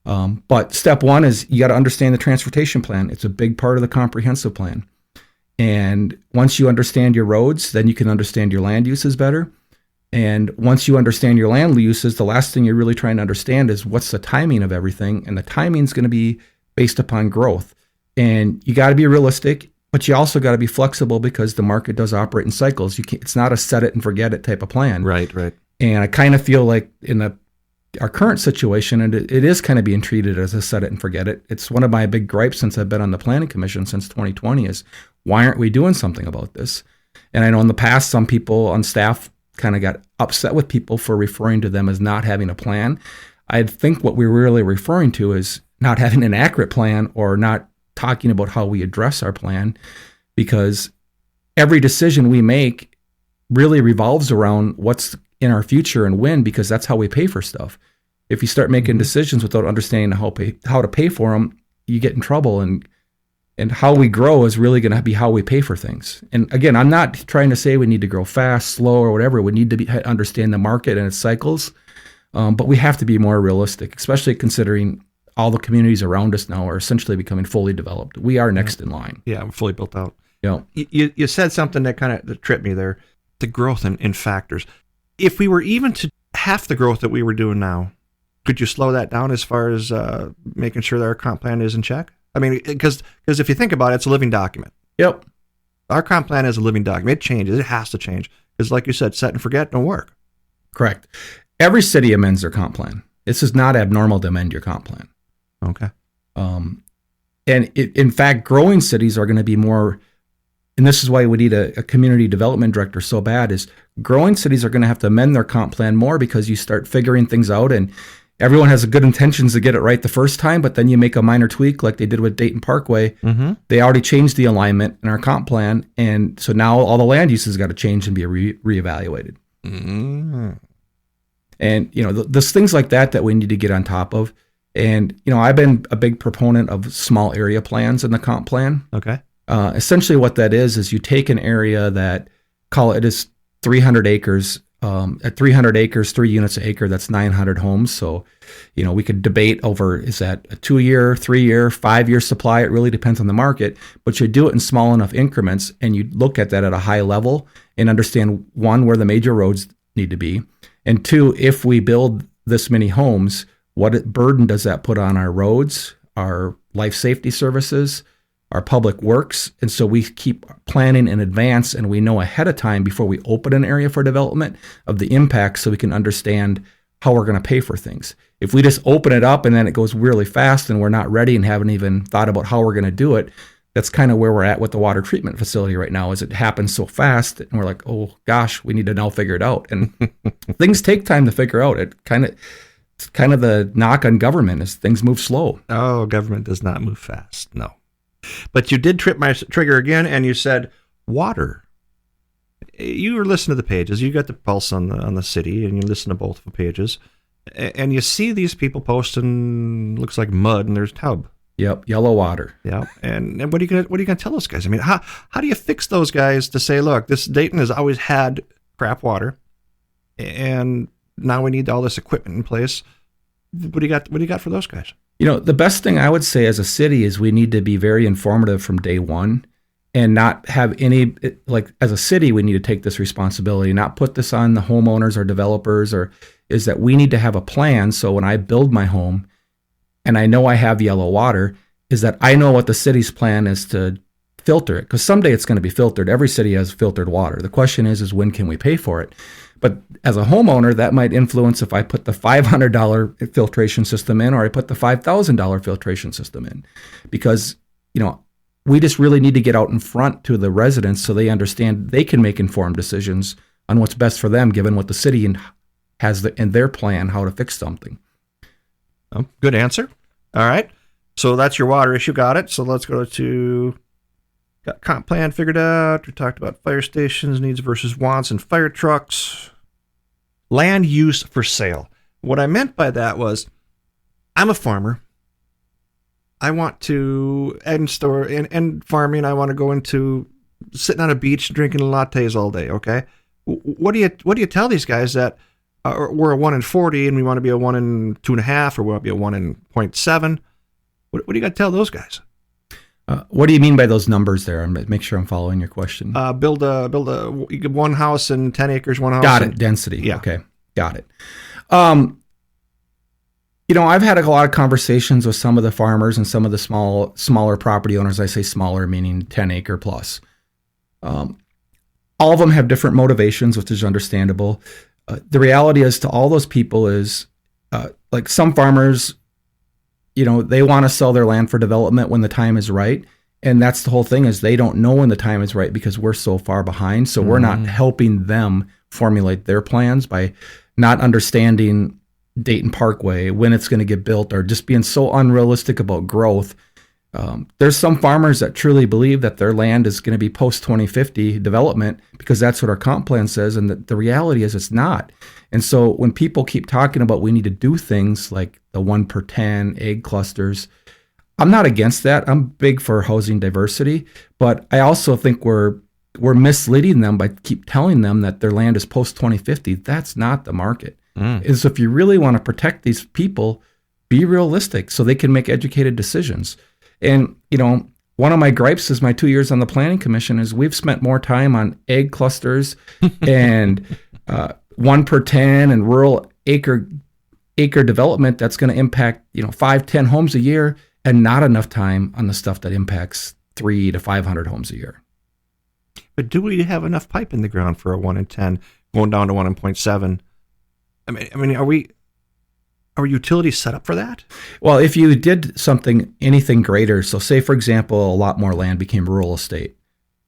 But step one is you got to understand the transportation plan. It's a big part of the comprehensive plan. And once you understand your roads, then you can understand your land uses better. And once you understand your land uses, the last thing you're really trying to understand is what's the timing of everything. And the timing is going to be based upon growth. And you got to be realistic, but you also got to be flexible, because the market does operate in cycles. It's not a set it and forget it type of plan. Right. And I kind of feel like in our current situation, and it is kind of being treated as a set it and forget it. It's one of my big gripes since I've been on the planning commission since 2020 is, why aren't we doing something about this? And I know in the past, some people on staff kind of got upset with people for referring to them as not having a plan. I think what we're really referring to is not having an accurate plan, or not talking about how we address our plan, because every decision we make really revolves around what's in our future and when, because that's how we pay for stuff. If you start making decisions without understanding how to pay for them, you get in trouble. And how we grow is really going to be how we pay for things. And again, I'm not trying to say we need to grow fast, slow, or whatever. We need to understand the market and its cycles. But we have to be more realistic, especially considering all the communities around us now are essentially becoming fully developed. We are next in line. Yeah, we're fully built out. You know, You said something that tripped me there, the growth in factors. If we were even to half the growth that we were doing now, could you slow that down as far as making sure that our comp plan is in check? I mean, because if you think about it, it's a living document. Yep. Our comp plan is a living document. It changes. It has to change. Because like you said, set and forget don't work. Correct. Every city amends their comp plan. This is not abnormal to amend your comp plan. Okay. In fact, growing cities are going to be more, and this is why we need a community development director so bad, is growing cities are going to have to amend their comp plan more, because you start figuring things out, and everyone has good intentions to get it right the first time, but then you make a minor tweak like they did with Dayton Parkway. Mm-hmm. They already changed the alignment in our comp plan, and so now all the land uses got to change and be reevaluated. Mm-hmm. And, there's things like that we need to get on top of. And, I've been a big proponent of small area plans in the comp plan. Okay. Essentially what that is you take an area that, call it is 300 acres. At 300 acres, 3 units an acre, that's 900 homes. So, we could debate over, is that a 2-year, 3-year, 5-year supply? It really depends on the market, but you do it in small enough increments, and you look at that at a high level and understand, one, where the major roads need to be, and two, if we build this many homes, what burden does that put on our roads, our life safety services, our public works? And so we keep planning in advance, and we know ahead of time before we open an area for development of the impact, so we can understand how we're going to pay for things. If we just open it up and then it goes really fast and we're not ready and haven't even thought about how we're going to do it, that's kind of where we're at with the water treatment facility right now, is it happens so fast and we're like, oh gosh, we need to now figure it out. And things take time to figure out. It's kind of the knock on government is things move slow. Oh, government does not move fast. No. But you did trip my trigger again, and you said water. You were listening to the pages. You got the pulse on the city, and you listen to both of the pages, and you see these people posting, looks like mud, and there's tub. Yep, yellow water. Yeah, and what are you gonna tell those guys? I mean, how do you fix those guys to say, look, this Dayton has always had crap water, and now we need all this equipment in place. What do you got for those guys? The best thing I would say as a city is we need to be very informative from day one, and not have any, like, as a city, we need to take this responsibility, not put this on the homeowners or developers, or is that we need to have a plan. So when I build my home and I know I have yellow water, is that I know what the city's plan is to filter it, because someday it's going to be filtered. Every city has filtered water. The question is when can we pay for it? But as a homeowner, that might influence if I put the $500 filtration system in or I put the $5,000 filtration system in. Because, we just really need to get out in front to the residents so they understand they can make informed decisions on what's best for them, given what the city has in their plan how to fix something. Oh, good answer. All right. So that's your water issue. Got it. So let's go to got comp plan figured out. We talked about fire stations, needs versus wants, and fire trucks. Land use for sale. What I meant by that was I'm a farmer. I want to end farming. I want to go into sitting on a beach drinking lattes all day. Okay. What do you tell these guys that we're a 1 in 40 and we want to be a 1 in 2.5 or we want to be a 1 in 0.7? What do you got to tell those guys? What do you mean by those numbers there? Make sure I'm following your question. Build a one house and 10 acres, one house. Got it. Density. Yeah. Okay. Got it. I've had a lot of conversations with some of the farmers and some of the smaller property owners. I say smaller, meaning 10 acre plus. All of them have different motivations, which is understandable. The reality is to all those people is like some farmers, they want to sell their land for development when the time is right. And that's the whole thing is they don't know when the time is right because we're so far behind. So we're not helping them formulate their plans by not understanding Dayton Parkway, when it's going to get built, or just being so unrealistic about growth. There's some farmers that truly believe that their land is going to be post-2050 development because that's what our comp plan says, and the reality is it's not. And so when people keep talking about we need to do things like the 1 per 10 egg clusters, I'm not against that. I'm big for housing diversity, but I also think we're misleading them by keep telling them that their land is post-2050. That's not the market. Is if you really want to protect these people, be realistic so they can make educated decisions. And, one of my gripes is my 2 years on the planning commission is we've spent more time on egg clusters and 1 per 10 and rural acre development that's going to impact, 5-10 homes a year and not enough time on the stuff that impacts 300 to 500 homes a year. But do we have enough pipe in the ground for a 1 in 10 going down to 1 in 0.7? I mean, are utilities set up for that? Well, if you did anything greater, so say, for example, a lot more land became rural estate,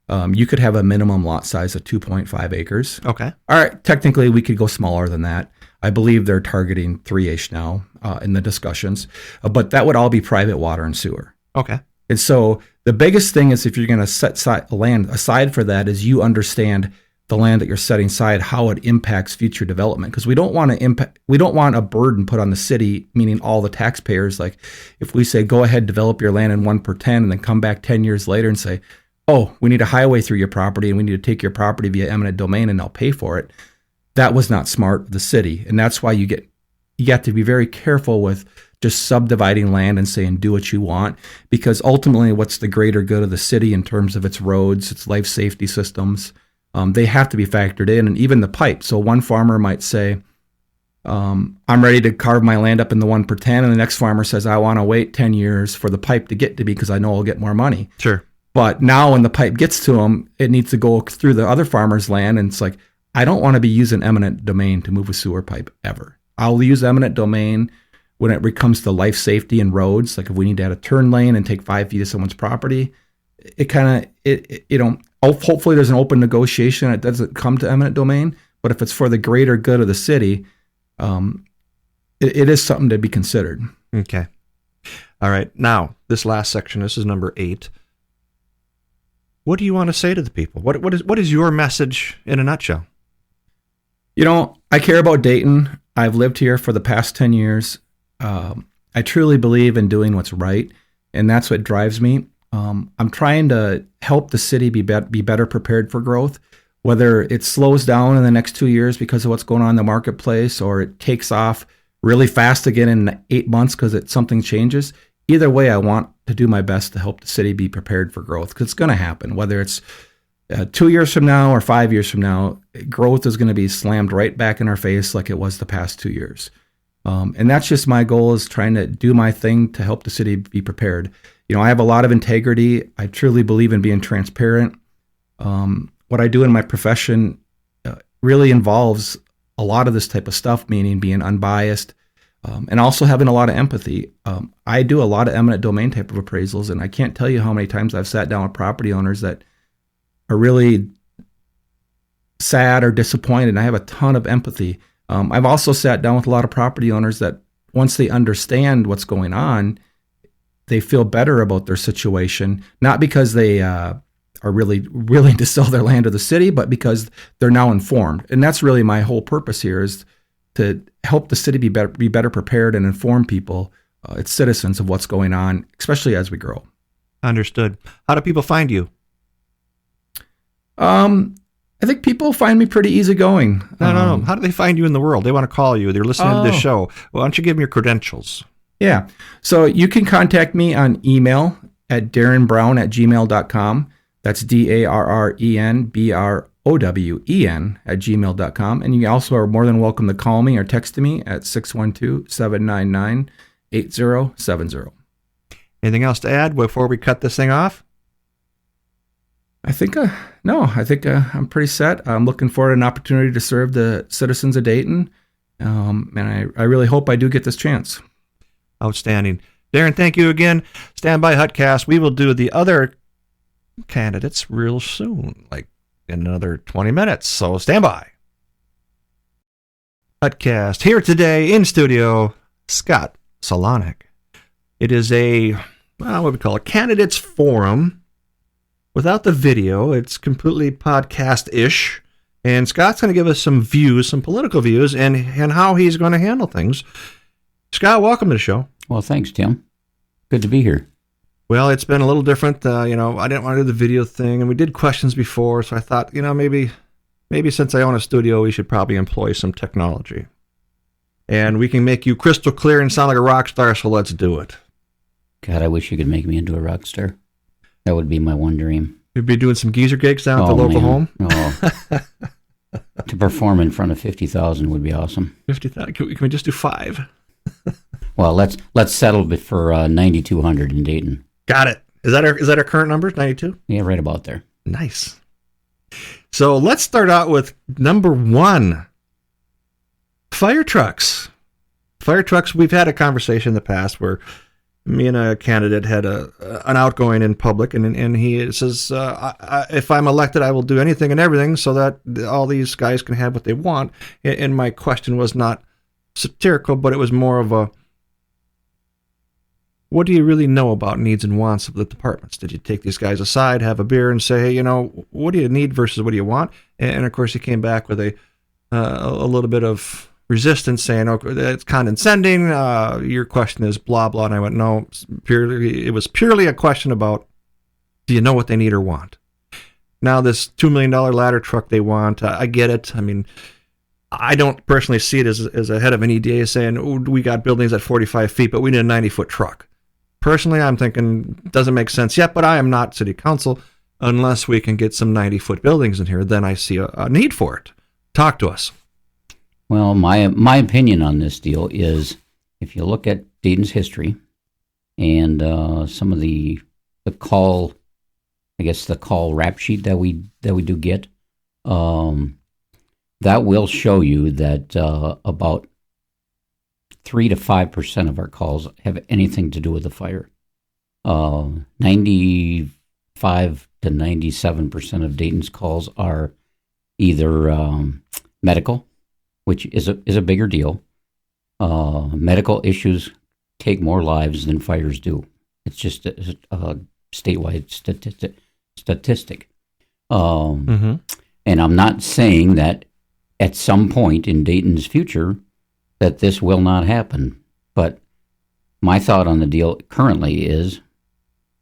you could have a minimum lot size of 2.5 acres. Okay. All right. Technically, we could go smaller than that. I believe they're targeting 3-ish now in the discussions, but that would all be private water and sewer. Okay. And so the biggest thing is if you're going to set land aside for that is you understand the land that you're setting aside, how it impacts future development. Because we don't want a burden put on the city, meaning all the taxpayers. Like if we say, go ahead, develop your land in 1 per 10 and then come back 10 years later and say, oh, we need a highway through your property and we need to take your property via eminent domain and I'll pay for it. That was not smart of the city. And that's why you have to be very careful with just subdividing land and saying, do what you want, because ultimately what's the greater good of the city in terms of its roads, its life safety systems, they have to be factored in, and even the pipe. So one farmer might say, I'm ready to carve my land up in the 1 per 10, and the next farmer says, I want to wait 10 years for the pipe to get to me because I know I'll get more money. Sure. But now when the pipe gets to him, it needs to go through the other farmer's land, and it's like, I don't want to be using eminent domain to move a sewer pipe ever. I'll use eminent domain when it comes to life safety and roads, like if we need to add a turn lane and take 5 feet of someone's property, hopefully there's an open negotiation. It doesn't come to eminent domain, but if it's for the greater good of the city, it is something to be considered. Okay. All right. Now, this last section, this is number 8. What do you want to say to the people? What is your message in a nutshell? I care about Dayton. I've lived here for the past 10 years. I truly believe in doing what's right, and that's what drives me. I'm trying to help the city be better prepared for growth, whether it slows down in the next 2 years because of what's going on in the marketplace, or it takes off really fast again in 8 months because something changes. Either way, I want to do my best to help the city be prepared for growth, because it's going to happen. Whether it's 2 years from now or 5 years from now, growth is going to be slammed right back in our face like it was the past 2 years. And that's just my goal, is trying to do my thing to help the city be prepared. I have a lot of integrity. I truly believe in being transparent. What I do in my profession really involves a lot of this type of stuff, meaning being unbiased, and also having a lot of empathy. I do a lot of eminent domain type of appraisals, and I can't tell you how many times I've sat down with property owners that are really sad or disappointed, and I have a ton of empathy. I've also sat down with a lot of property owners that once they understand what's going on, they feel better about their situation, not because they are really willing to sell their land to the city, but because they're now informed. And that's really my whole purpose here, is to help the city be better prepared and inform people, its citizens, of what's going on, especially as we grow. Understood. How do people find you? I think people find me pretty easygoing. No. How do they find you in the world? They want to call you. They're listening to this show. Why don't you give them your credentials? Yeah. So you can contact me on email at darrenbrowen@gmail.com. That's DARRENBROWEN@gmail.com. And you also are more than welcome to call me or text me at 612-799-8070. Anything else to add before we cut this thing off? I think, I'm pretty set. I'm looking forward to an opportunity to serve the citizens of Dayton. And I really hope I do get this chance. Outstanding. Darren, thank you again. Stand by, Hutcast. We will do the other candidates real soon, like in another 20 minutes. So stand by. Hutcast here today in studio, Scott Salonek. It is what we call a candidates forum. Without the video, it's completely podcast-ish. And Scott's going to give us some views, some political views, and how he's going to handle things. Scott, welcome to the show. Well, thanks, Tim. Good to be here. Well, it's been a little different. I didn't want to do the video thing, and we did questions before, so I thought, maybe since I own a studio, we should probably employ some technology. And we can make you crystal clear and sound like a rock star, so let's do it. God, I wish you could make me into a rock star. That would be my one dream. You'd be doing some geezer gigs down at the local home? Oh. To perform in front of 50,000 would be awesome. 50,000? Can we just do 5? Well, let's settle for 9,200 in Dayton. Got it. Is that our current number, 92? Yeah, right about there. Nice. So let's start out with number 1. Fire trucks. Fire trucks, we've had a conversation in the past where me and a candidate had an outgoing in public, and he says, if I'm elected, I will do anything and everything so that all these guys can have what they want. And my question was not satirical, but it was more of what do you really know about needs and wants of the departments? Did you take these guys aside, have a beer, and say, hey, what do you need versus what do you want? And of course, he came back with a little bit of resistance, saying, "Oh, it's condescending. Your question is blah blah." And I went, "No, it was purely a question about, do you know what they need or want?" Now, this $2 million ladder truck they want, I get it. I mean, I don't personally see it as a head of an EDA saying, "Oh, we got buildings at 45 feet, but we need a 90-foot truck." Personally, I'm thinking doesn't make sense yet, but I am not city council. Unless we can get some 90-foot buildings in here, then I see a need for it. Talk to us. Well, my opinion on this deal is, if you look at Dayton's history and some of the call rap sheet that we do get, that will show you that about 3 to 5% of our calls have anything to do with the fire. 95 to 97% of Dayton's calls are either medical, which is a bigger deal. Medical issues take more lives than fires do. It's just a statewide statistic. And I'm not saying that at some point in Dayton's future that this will not happen. But my thought on the deal currently is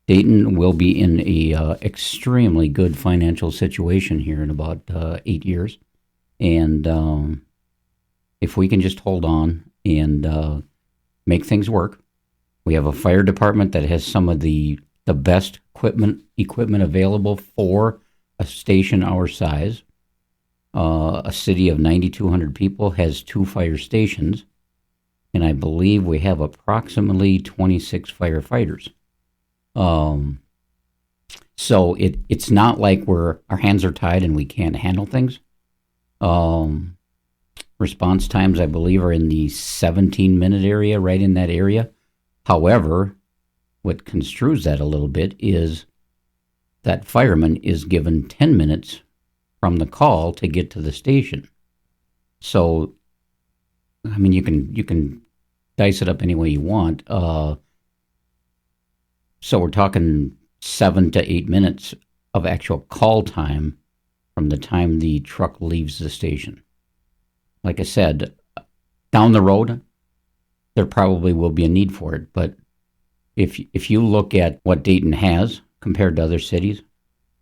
Dayton will be in a extremely good financial situation here in about 8 years. And if we can just hold on and make things work, we have a fire department that has some of the best equipment available for a station our size. A city of 9,200 people has 2 fire stations, and I believe we have approximately 26 firefighters. So it's not like our hands are tied and we can't handle things. response times, I believe, are in the 17-minute area, right in that area. However, what construes that a little bit is that fireman is given 10 minutes from the call to get to the station. So, I mean, you can dice it up any way you want. So we're talking 7 to 8 minutes of actual call time from the time the truck leaves the station. Like I said, down the road, there probably will be a need for it. But if you look at what Dayton has compared to other cities,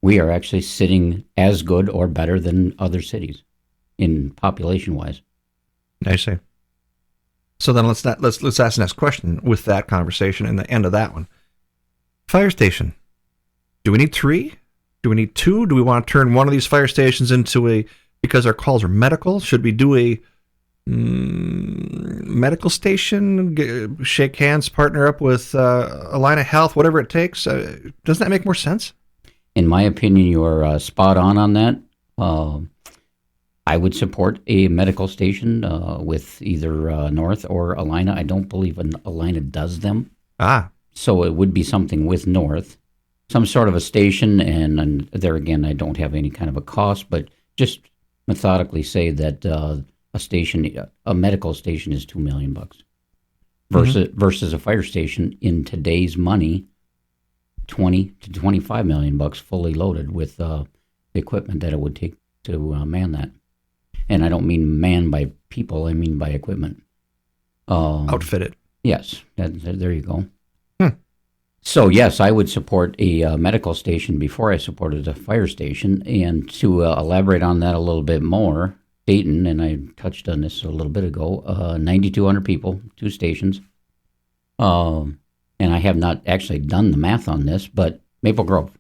we are actually sitting as good or better than other cities in population-wise. I see. So then let's ask the next question with that conversation and the end of that one. Fire station. Do we need 3? Do we need 2? Do we want to turn one of these fire stations into because our calls are medical? Should we do a medical station, shake hands, partner up with a line of health, whatever it takes? Doesn't that make more sense? In my opinion, you're spot on that. I would support a medical station with either North or Alina. I don't believe Alina does them. So it would be something with North, some sort of a station, and there again, I don't have any kind of a cost, but just methodically say that a medical station is $2 million versus a fire station in today's money, $20 to $25 million fully loaded with the equipment that it would take to man that. And I don't mean man by people, I mean by equipment. Outfit it. Yes, there you go. So yes, I would support a medical station before I supported a fire station. And to elaborate on that a little bit more, Dayton, and I touched on this a little bit ago, 9,200 people, 2 stations. And I have not actually done the math on this, but Maple Grove.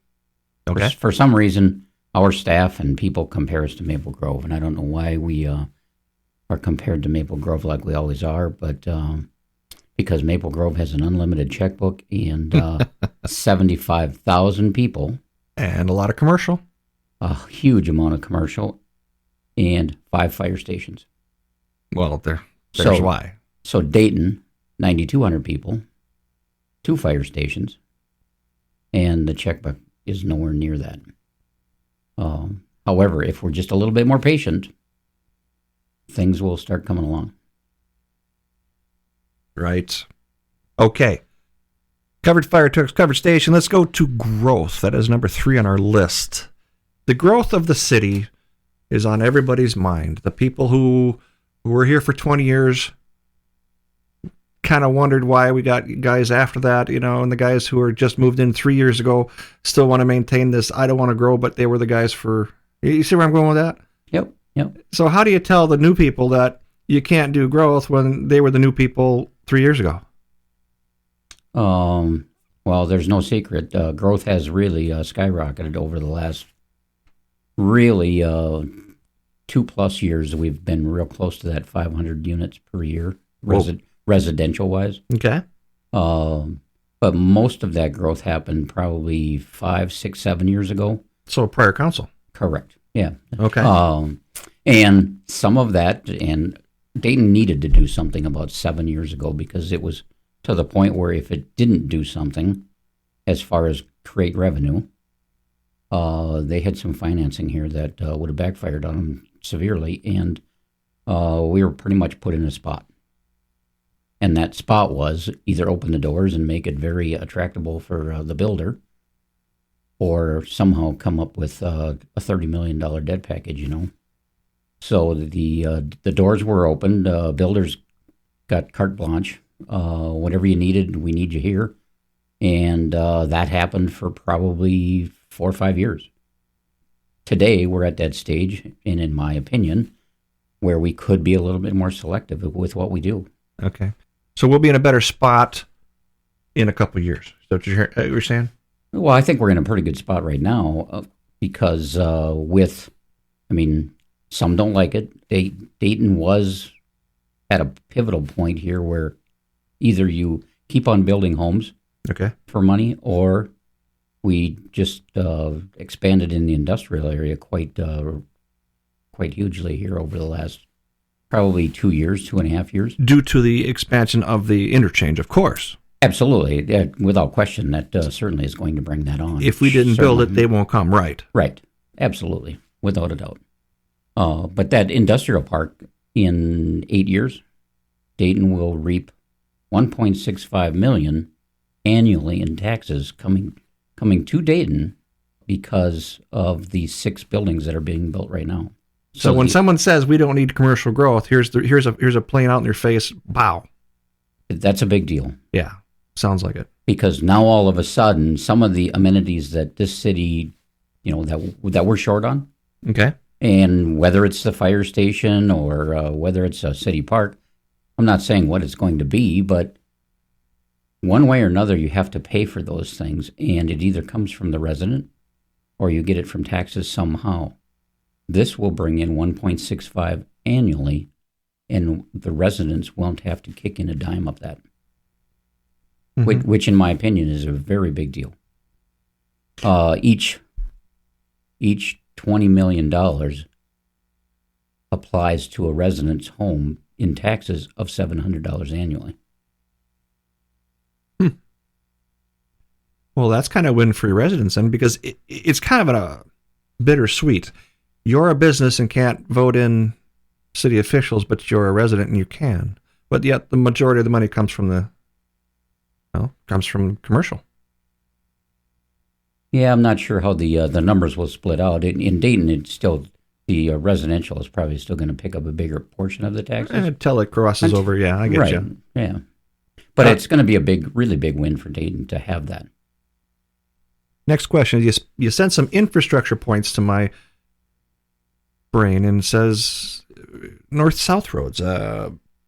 Okay. For some reason, our staff and people compare us to Maple Grove, and I don't know why we are compared to Maple Grove like we always are, but because Maple Grove has an unlimited checkbook and 75,000 people. And a lot of commercial. A huge amount of commercial and 5 fire stations. Well, there's why. So Dayton, 9,200 people, 2 fire stations, and the checkbook is nowhere near that. However, if we're just a little bit more patient, things will start coming along. Right. Okay. Covered fire trucks, covered station. Let's go to growth. That is number 3 on our list. The growth of the city is on everybody's mind. The people who were here for 20 years kind of wondered why we got guys after that, and the guys who are just moved in 3 years ago still want to maintain this. I don't want to grow, but they were the guys for. You see where I'm going with that? Yep. So how do you tell the new people that you can't do growth when they were the new people 3 years ago? Well, there's no secret. Growth has really skyrocketed over the last really 2+ years. We've been real close to that 500 units per year, residential-wise. Okay. But most of that growth happened probably 5, 6, 7 years ago. So prior council. Correct. Yeah. Okay. And some of that, and Dayton needed to do something about 7 years ago because it was to the point where if it didn't do something as far as create revenue, they had some financing here that would have backfired on them severely, and we were pretty much put in a spot. And that spot was either open the doors and make it very attractable for the builder, or somehow come up with a $30 million debt package, So the doors were opened. Builders got carte blanche. Whatever you needed, we need you here. And that happened for probably 4 or 5 years. Today, we're at that stage, and in my opinion, where we could be a little bit more selective with what we do. Okay. So we'll be in a better spot in a couple of years. Is that what you're saying? Well, I think we're in a pretty good spot right now because some don't like it. Dayton was at a pivotal point here where either you keep on building homes for money, or we just expanded in the industrial area quite hugely here over the last Probably 2 years, 2.5 years. Due to the expansion of the interchange, of course. Absolutely. Without question, that certainly is going to bring that on. If we didn't build it, they won't come, right? Right. Absolutely. Without a doubt. But that industrial park, in 8 years, Dayton will reap $1.65 million annually in taxes coming to Dayton because of the 6 buildings that are being built right now. So when someone says we don't need commercial growth, here's a plane out in your face. Wow. That's a big deal. Yeah. Sounds like it. Because now all of a sudden, some of the amenities that this city, that we're short on, Okay. and whether it's the fire station or whether it's a city park, I'm not saying what it's going to be, but one way or another, you have to pay for those things, and it either comes from the resident or you get it from taxes somehow. This will bring in 1.65 annually, and the residents won't have to kick in a dime of that. Which in my opinion is a very big deal. Each $20 million applies to a resident's home in taxes of $700 annually. Well, that's kind of win for your residents then, because it's kind of a bittersweet. You're a business and can't vote in city officials, but you're a resident and you can. But yet the majority of the money comes from commercial. Yeah, I'm not sure how the numbers will split out. In Dayton, it's still the residential is probably still going to pick up a bigger portion of the taxes Until it crosses over. Yeah, I get right. you. Yeah, but it's going to be a really big win for Dayton to have that. Next question: you sent some infrastructure points to my brain, and it says north-south roads.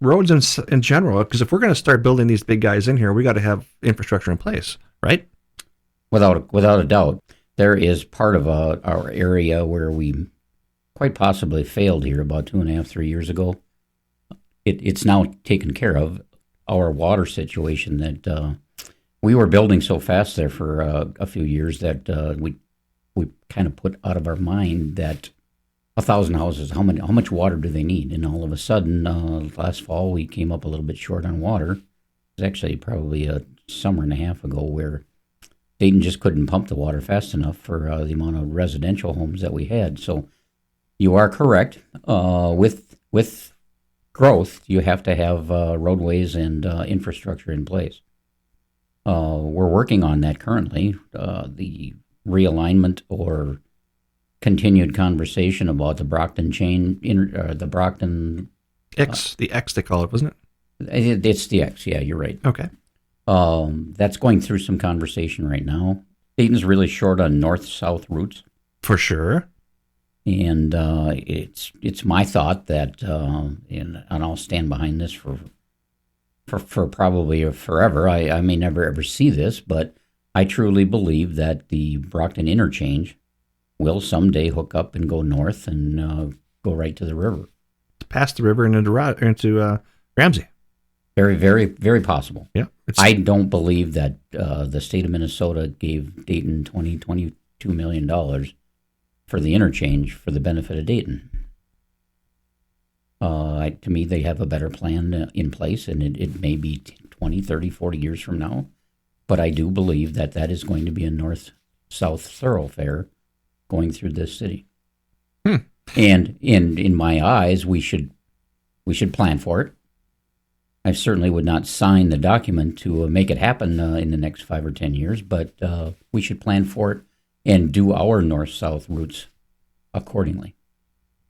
Roads in general, because if we're going to start building these big guys in here, we got to have infrastructure in place, right? Without a doubt, there is part of our area where we quite possibly failed here about 2.5, 3 years ago. It's now taken care of. Our water situation that we were building so fast there for a few years that we kind of put out of our mind that 1,000 houses, how much water do they need? And all of a sudden, last fall, we came up a little bit short on water. It was actually probably a summer and a half ago where Dayton just couldn't pump the water fast enough for the amount of residential homes that we had. So you are correct. With growth, you have to have roadways and infrastructure in place. We're working on that currently. The realignment or continued conversation about the Brockton the Brockton X, the X they call it, wasn't it? It's the X. Yeah, you're right. Okay. That's going through some conversation right now. Dayton's really short on north-south routes. For sure. And it's my thought that, and I'll stand behind this for probably forever. I may never ever see this, but I truly believe that the Brockton interchange will someday hook up and go north and go right to the river. Past the river and into Ramsey. Very, very, very possible. Yeah. I don't believe that the state of Minnesota gave Dayton $22 million for the interchange for the benefit of Dayton. To me, they have a better plan in place, and it may be 20, 30, 40 years from now. But I do believe that is going to be a north-south thoroughfare going through this city. And in my eyes, we should plan for it. I certainly would not sign the document to make it happen in the next 5 or 10 years, but we should plan for it and do our north-south routes accordingly.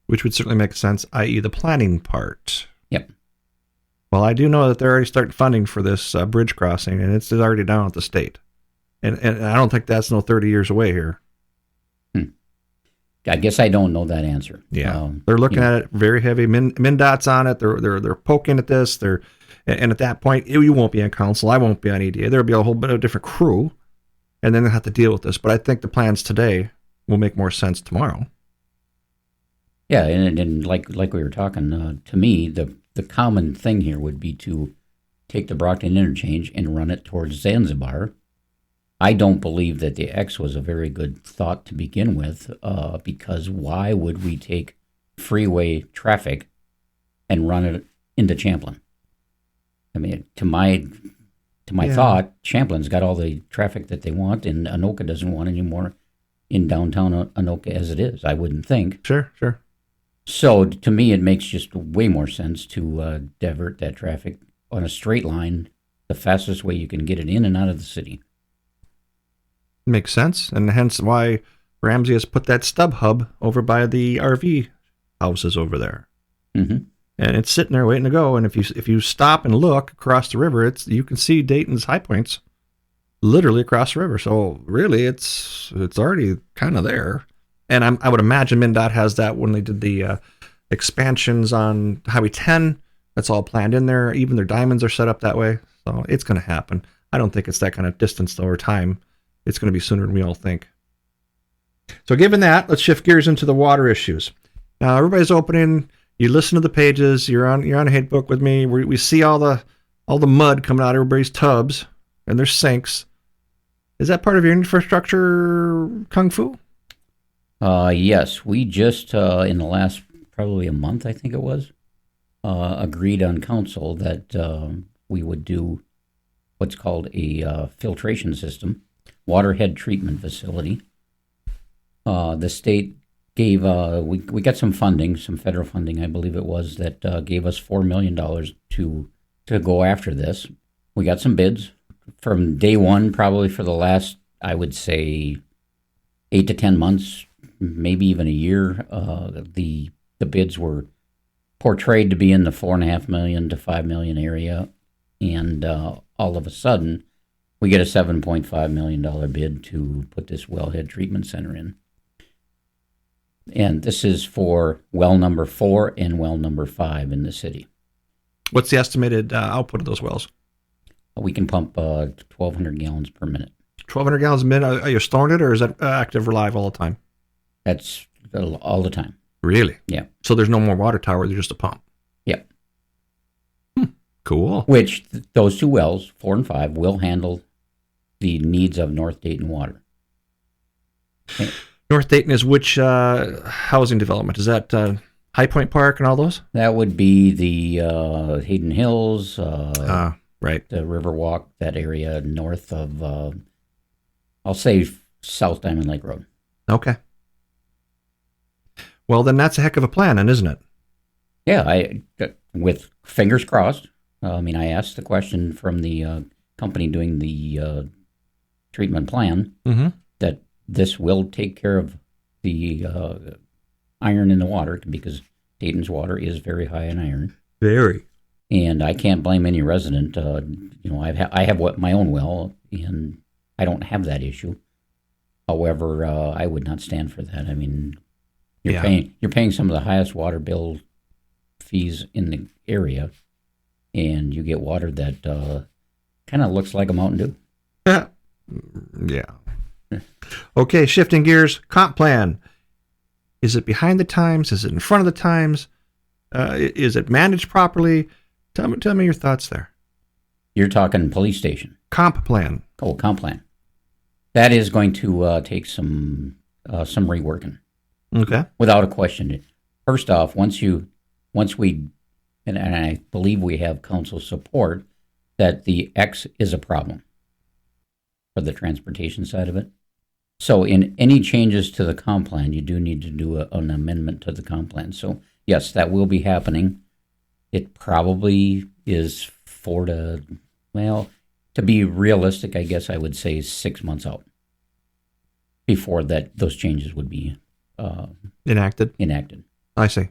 Which would certainly make sense, i.e. the planning part. Yep. Well, I do know that they're already starting funding for this bridge crossing, and it's already down at the state. And I don't think that's no 30 years away here. I guess I don't know that answer. Yeah, they're looking at it very heavy. MnDOT's on it. They're poking at this. And at that point, you won't be on council. I won't be on EDA. There'll be a whole bit of different crew, and then they'll have to deal with this. But I think the plans today will make more sense tomorrow. Yeah, and like we were talking, to me, the common thing here would be to take the Brockton interchange and run it towards Zanzibar. I don't believe that the X was a very good thought to begin with, because why would we take freeway traffic and run it into Champlin. I mean, to my Yeah. thought, Champlin's got all the traffic that they want, and Anoka doesn't want any more in downtown Anoka as it is, I wouldn't think. Sure. So to me, it makes just way more sense to divert that traffic on a straight line, the fastest way you can get it in and out of the city. Makes sense, and hence why Ramsey has put that stub hub over by the RV houses over there. Mm-hmm. And it's sitting there waiting to go. And if you stop and look across the river, you can see Dayton's high points literally across the river. So really, it's already kind of there. And I would imagine MnDOT has that when they did the expansions on Highway 10. That's all planned in there. Even their diamonds are set up that way. So it's going to happen. I don't think it's that kind of distance though, or time. It's going to be sooner than we all think. So given that, let's shift gears into the water issues. Now everybody's opening. You listen to the pages. You're on a hate book with me. We see all the mud coming out of everybody's tubs and their sinks. Is that part of your infrastructure kung fu? Yes, we just in the last probably a month, I think it was, agreed on council that we would do what's called a filtration system, waterhead treatment facility. The state gave we got some funding, some federal funding, I believe it was, that gave us $4 million to go after this. We got some bids from day one, probably for the last, I would say, 8 to 10 months, maybe even a year. The bids were portrayed to be in the $4.5 million to $5 million area, and all of a sudden, we get a $7.5 million bid to put this wellhead treatment center in. And this is for well number 4 and well number 5 in the city. What's the estimated output of those wells? We can pump 1,200 gallons per minute. 1,200 gallons a minute. Are you storing it, or is that active or live all the time? That's all the time. Really? Yeah. So there's no more water tower. There's just a pump. Yep. Cool. Which those 2 wells, 4 and 5, will handle the needs of North Dayton water. Okay. North Dayton is which housing development? Is that High Point Park and all those? That would be the Hayden Hills, right. the Riverwalk, that area north of, I'll say South Diamond Lake Road. Okay. Well, then that's a heck of a plan, then, isn't it? Yeah, with fingers crossed. I asked the question from the company doing the treatment plan that this will take care of the iron in the water, because Dayton's water is very high in iron. Very. And I can't blame any resident. I have my own well, and I don't have that issue. However, I would not stand for that. I mean, you're paying some of the highest water bill fees in the area, and you get water that kind of looks like a Mountain Dew. Yeah. Okay, shifting gears. Comp plan. Is it behind the times? Is it in front of the times? Is it managed properly? Tell me your thoughts there. You're talking police station. Comp plan. Oh, comp plan. That is going to take some reworking. Okay. Without a question. First off, once we, and I believe we have council support, that the X is a problem for the transportation side of it. So in any changes to the comp plan, you do need to do an amendment to the comp plan. So yes, that will be happening. It probably is to be realistic, I guess I would say 6 months out before those changes would be enacted. I see.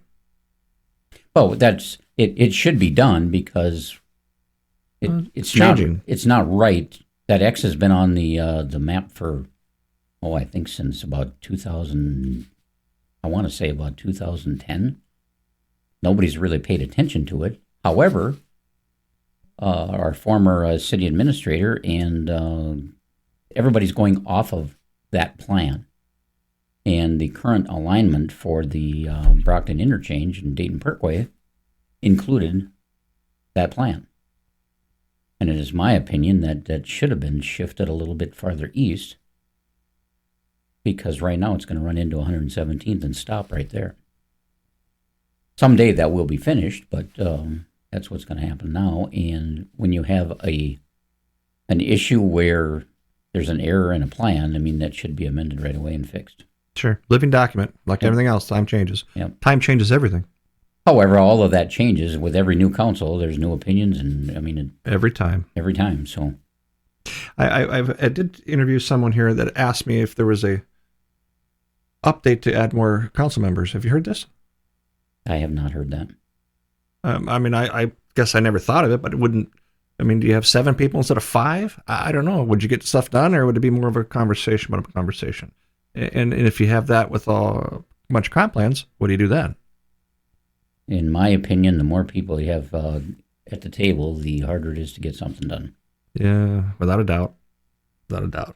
Oh, it should be done, because it's changing. Not, it's not right. That X has been on the map for, I think since about 2000. I want to say about 2010. Nobody's really paid attention to it. However, our former city administrator and everybody's going off of that plan. And the current alignment for the Brockton Interchange and Dayton Parkway included that plan. And it is my opinion that should have been shifted a little bit farther east, because right now it's going to run into 117th and stop right there. Someday that will be finished, but that's what's going to happen now. And when you have an issue where there's an error in a plan, I mean, that should be amended right away and fixed. Sure. Living document, like everything else, time changes. Yep. Time changes everything. However, all of that changes with every new council. There's new opinions, and I mean, every time. So, I did interview someone here that asked me if there was a update to add more council members. Have you heard this? I have not heard that. I guess I never thought of it, but it wouldn't. I mean, do you have 7 people instead of 5? I don't know. Would you get stuff done, or would it be more of a conversation about a conversation? And if you have that with a bunch of comp plans, what do you do then? In my opinion, the more people you have at the table, the harder it is to get something done. Yeah, without a doubt. Without a doubt.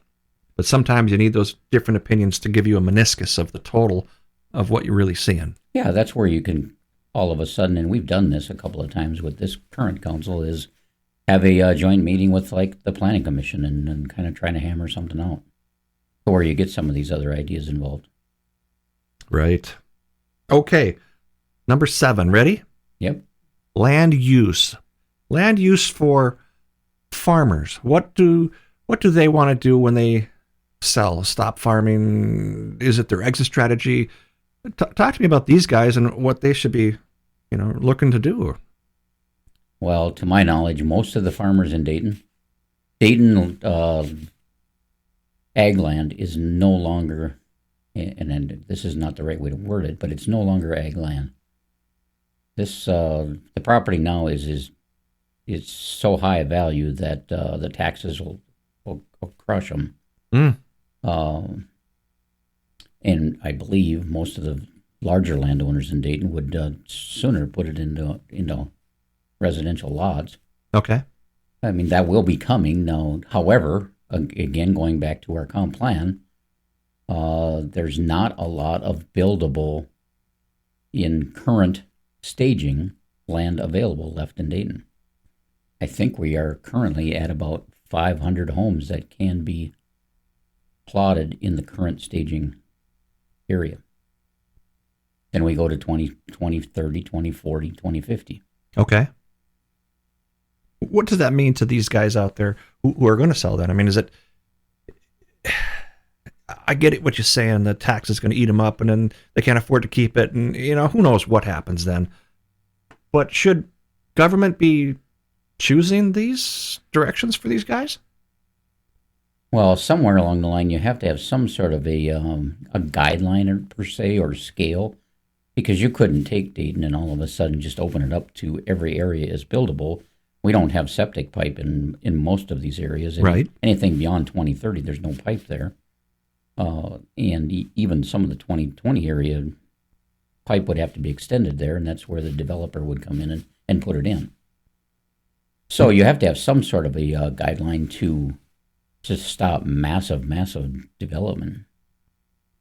But sometimes you need those different opinions to give you a meniscus of the total of what you're really seeing. Yeah, that's where you can all of a sudden, and we've done this a couple of times with this current council, is have a joint meeting with like the planning commission and kind of trying to hammer something out. Or you get some of these other ideas involved. Right. Okay. Number 7, ready? Yep. Land use. Land use for farmers. What do they want to do when they sell? Stop farming? Is it their exit strategy? Talk to me about these guys and what they should be, looking to do. Well, to my knowledge, most of the farmers in Dayton ag land is no longer, and this is not the right way to word it, but it's no longer ag land. This the property now is so high a value that the taxes will crush them. And I believe most of the larger landowners in Dayton would sooner put it into residential lots. Okay. I mean, that will be coming now. However, again, going back to our comp plan, there's not a lot of buildable in current staging land available left in Dayton. I think we are currently at about 500 homes that can be plotted in the current staging area. Then we go to 2030, 2040, 2050. Okay. What does that mean to these guys out there who are going to sell that? I mean, is it... I get it what you're saying, the tax is going to eat them up and then they can't afford to keep it. And, who knows what happens then. But should government be choosing these directions for these guys? Well, somewhere along the line, you have to have some sort of a guideline per se or scale, because you couldn't take Dayton and all of a sudden just open it up to every area as buildable. We don't have septic pipe in most of these areas. Right. Anything beyond 2030, there's no pipe there. And even some of the 2020 area, pipe would have to be extended there, and that's where the developer would come in and put it in. So you have to have some sort of a guideline to stop massive development.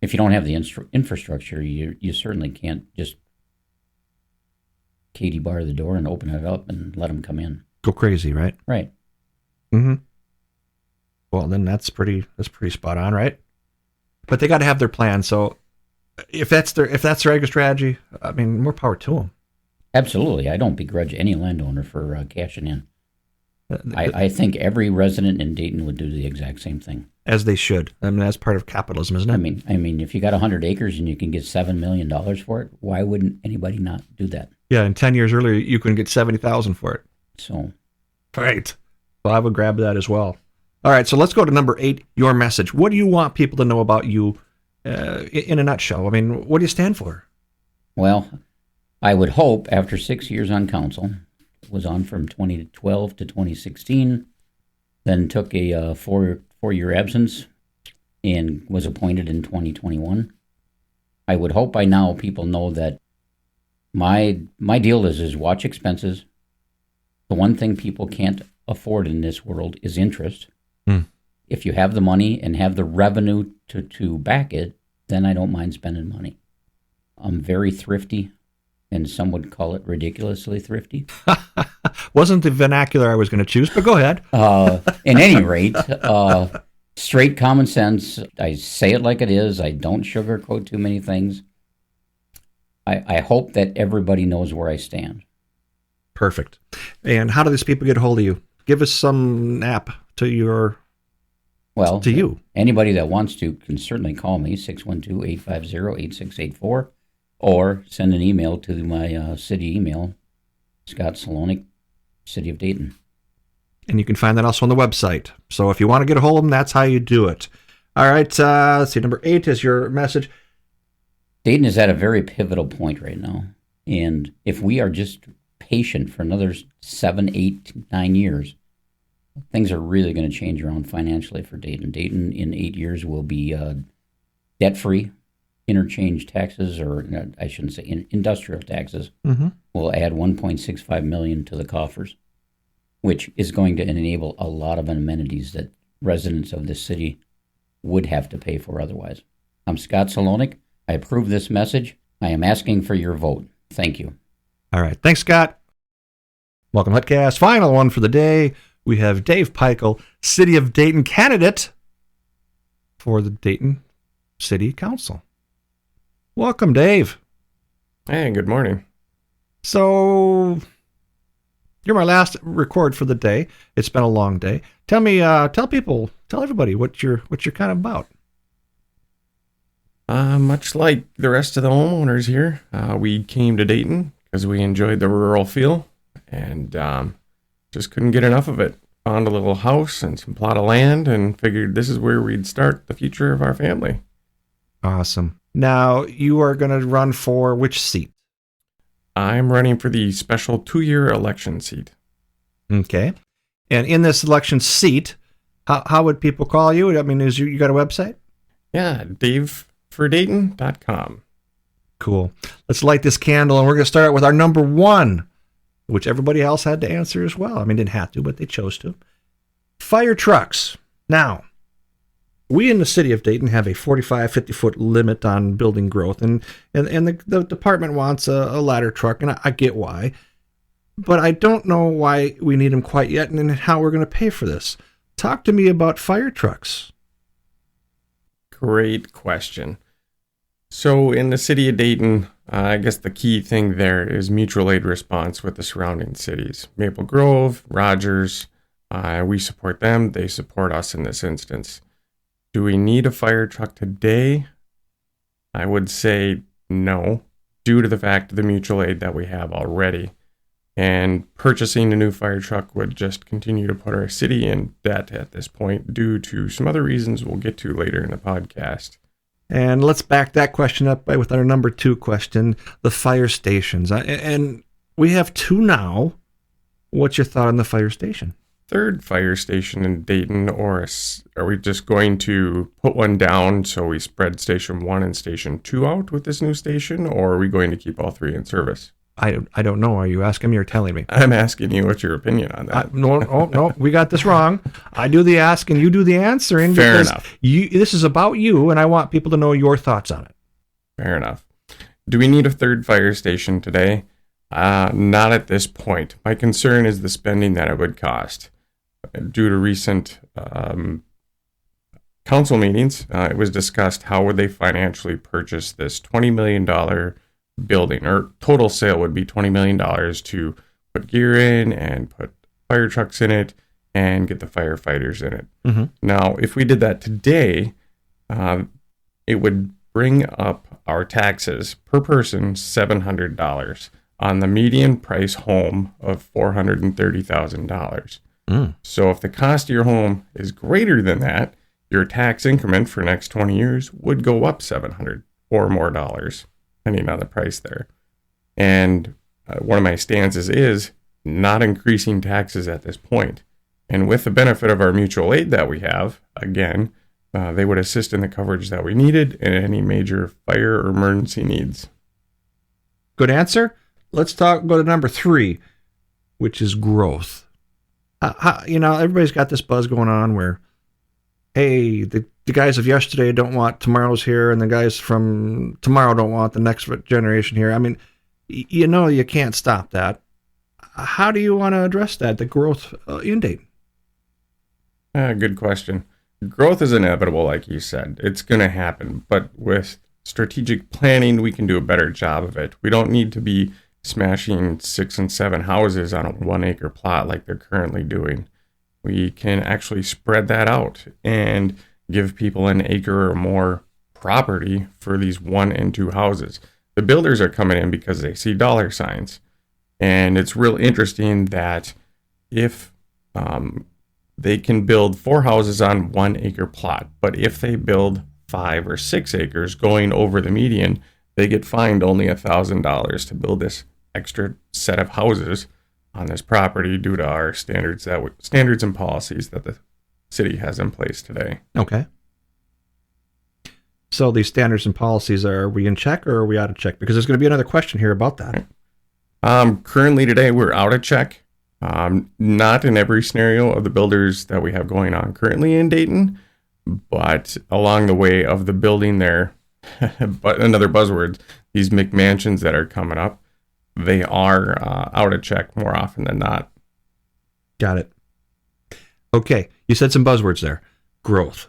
If you don't have the infrastructure, you certainly can't just Katie bar the door and open it up and let them come in. Go crazy, right? Right. Mm-hmm. Well, then that's pretty spot on, right? But they got to have their plan. So if that's their exit strategy, I mean, more power to them. Absolutely. I don't begrudge any landowner for cashing in. I think every resident in Dayton would do the exact same thing. As they should. I mean, that's part of capitalism, isn't it? I mean, if you got 100 acres and you can get $7 million for it, why wouldn't anybody not do that? Yeah, and 10 years earlier, you couldn't get $70,000 for it. So. Right. Well, I would grab that as well. All right, so let's go to number 8, your message. What do you want people to know about you in a nutshell? I mean, what do you stand for? Well, I would hope after 6 years on council, was on from 2012 to 2016, then took a four-year absence and was appointed in 2021. I would hope by now people know that my deal is watch expenses. The one thing people can't afford in this world is interest. If you have the money and have the revenue to back it, then I don't mind spending money. I'm very thrifty, and some would call it ridiculously thrifty. Wasn't the vernacular I was going to choose, but go ahead. At any rate, straight common sense. I say it like it is. I don't sugarcoat too many things. I hope that everybody knows where I stand. Perfect. And how do these people get a hold of you? Give us some app to you. Anybody that wants to can certainly call me, 612-850-8684, or send an email to my city email, Scott Salonek, City of Dayton. And you can find that also on the website. So if you want to get a hold of them, that's how you do it. All right, let's see. Number 8 is your message. Dayton is at a very pivotal point right now. And if we are just patient for another 7, 8, 9 years, things are really going to change around financially for Dayton. Dayton in 8 years will be debt-free. Interchange taxes, or I shouldn't say industrial taxes, will add $1.65 million to the coffers, which is going to enable a lot of amenities that residents of this city would have to pay for otherwise. I'm Scott Salonek. I approve this message. I am asking for your vote. Thank you. All right. Thanks, Scott. Welcome, Hutcast. Final one for the day. We have Dave Pikal, City of Dayton candidate for the Dayton City Council. Welcome, Dave. Hey, good morning. So, you're my last record for the day. It's been a long day. Tell everybody what you're kind of about. Much like the rest of the homeowners here, we came to Dayton because we enjoyed the rural feel and just couldn't get enough of it. Found a little house and some plot of land and figured this is where we'd start the future of our family. Awesome. Now, you are going to run for which seat? I'm running for the special 2-year election seat. Okay. And in this election seat, how would people call you? I mean, you got a website? Yeah, davefordayton.com. Cool. Let's light this candle, and we're going to start with our number 1, which everybody else had to answer as well. I mean, didn't have to, but they chose to. Fire trucks. Now, we in the city of Dayton have a 45, 50-foot limit on building growth, and the department wants a ladder truck, and I get why. But I don't know why we need them quite yet and how we're going to pay for this. Talk to me about fire trucks. Great question. So in the city of Dayton, I guess the key thing there is mutual aid response with the surrounding cities. Maple Grove, Rogers, we support them. They support us in this instance. Do we need a fire truck today? I would say no, due to the fact of the mutual aid that we have already. And purchasing a new fire truck would just continue to put our city in debt at this point due to some other reasons we'll get to later in the podcast. And let's back that question up with our number 2 question, the fire stations. And we have 2 now. What's your thought on the fire station? 3rd fire station in Dayton, or are we just going to put one down so we spread Station 1 and Station 2 out with this new station, or are we going to keep all 3 in service? I don't know. Are you asking me or telling me? I'm asking you what's your opinion on that. No, we got this wrong. I do the asking, you do the answering. Fair enough. This is about you, and I want people to know your thoughts on it. Fair enough. Do we need a 3rd fire station today? Not at this point. My concern is the spending that it would cost. Due to recent council meetings, it was discussed how would they financially purchase this $20 million building, or total sale would be $20 million to put gear in and put fire trucks in it and get the firefighters in it. Mm-hmm. Now, if we did that today, it would bring up our taxes per person $700 on the median price home of $430,000. So if the cost of your home is greater than that, your tax increment for next 20 years would go up $700 or more dollars, depending on the price there. And one of my stances is not increasing taxes at this point. And with the benefit of our mutual aid that we have, again, they would assist in the coverage that we needed and any major fire or emergency needs. Good answer. Let's go to number 3, which is growth. Everybody's got this buzz going on where, hey, the guys of yesterday don't want tomorrow's here, and the guys from tomorrow don't want the next generation here. I mean, you can't stop that. How do you want to address that, the growth in Dayton? Good question. Growth is inevitable, like you said. It's going to happen. But with strategic planning, we can do a better job of it. We don't need to be smashing 6 and 7 houses on a 1 acre plot like they're currently doing. We can actually spread that out and give people an acre or more property for these 1 and 2 houses. The builders are coming in because they see dollar signs. And it's real interesting that if they can build 4 houses on 1 acre plot, but if they build 5 or 6 acres going over the median, they get fined only $1,000 to build this extra set of houses on this property due to our standards and policies that the city has in place today. Okay. So these standards and policies, are we in check or are we out of check? Because there's going to be another question here about that. Currently today, we're out of check. Not in every scenario of the builders that we have going on currently in Dayton, but along the way of the building there, but another buzzword, these McMansions that are coming up, they are out of check more often than not. Got it. Okay, you said some buzzwords there. Growth.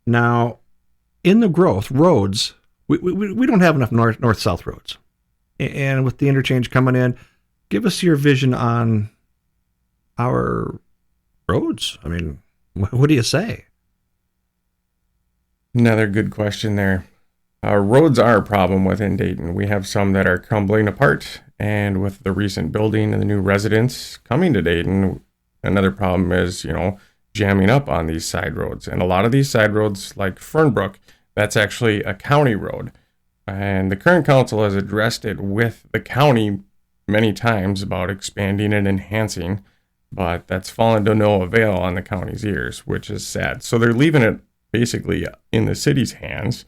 Now, in the growth, roads, we don't have enough north-south roads. And with the interchange coming in, give us your vision on our roads. I mean, what do you say? Another good question there. Roads are a problem within Dayton. We have some that are crumbling apart, and with the recent building and the new residents coming to Dayton, another problem is, jamming up on these side roads. And a lot of these side roads, like Fernbrook, that's actually a county road. And the current council has addressed it with the county many times about expanding and enhancing, but that's fallen to no avail on the county's ears, which is sad. So they're leaving it basically in the city's hands,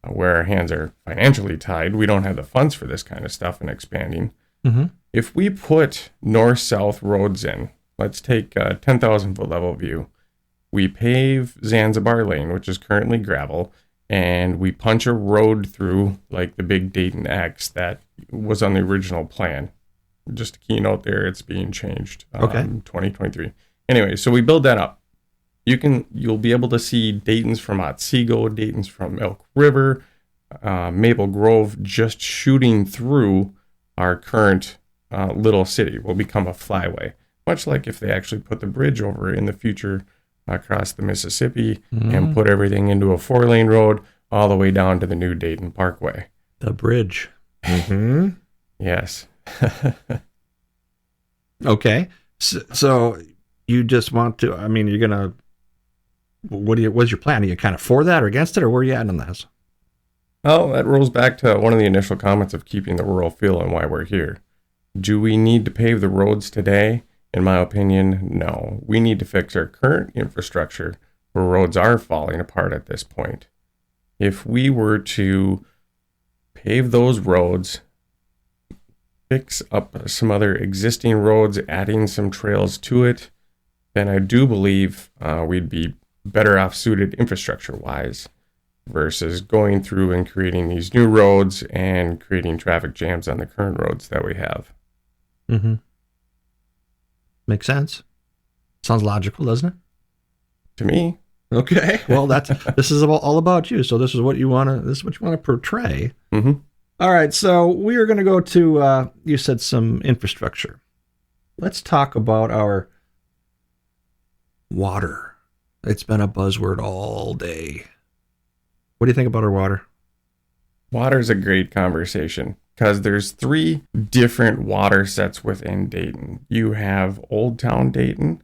where our hands are financially tied. We don't have the funds for this kind of stuff and expanding. Mm-hmm. If we put north-south roads in, let's take a 10,000 foot level view. We pave Zanzibar Lane, which is currently gravel, and we punch a road through like the big Dayton X that was on the original plan. Just a keynote there, it's being changed. Okay. 2023. Anyway, so we build that up. You'll be able to see Dayton's from Otsego, Dayton's from Elk River, Maple Grove, just shooting through our current little city will become a flyway. Much like if they actually put the bridge over in the future across the Mississippi and put everything into a 4-lane road all the way down to the new Dayton Parkway. The bridge. Mm-hmm. Yes. Okay. So you just want to, I mean, you're going to, what's your plan? Are you kind of for that or against it, or where are you at on this? Well, that rolls back to one of the initial comments of keeping the rural feel and why we're here. Do we need to pave the roads today? In my opinion, no. We need to fix our current infrastructure where roads are falling apart at this point. If we were to pave those roads, fix up some other existing roads, adding some trails to it, then I do believe we'd be better off suited infrastructure-wise versus going through and creating these new roads and creating traffic jams on the current roads that we have. Mm-hmm. Makes sense. Sounds logical, doesn't it? To me. Okay. Well, this is all about you. So this is what you want to portray. Mm-hmm. All right. So we are going to go to, you said some infrastructure. Let's talk about our water. It's been a buzzword all day. What do you think about our water? Water's a great conversation because there's 3 different water sets within Dayton. You have Old Town Dayton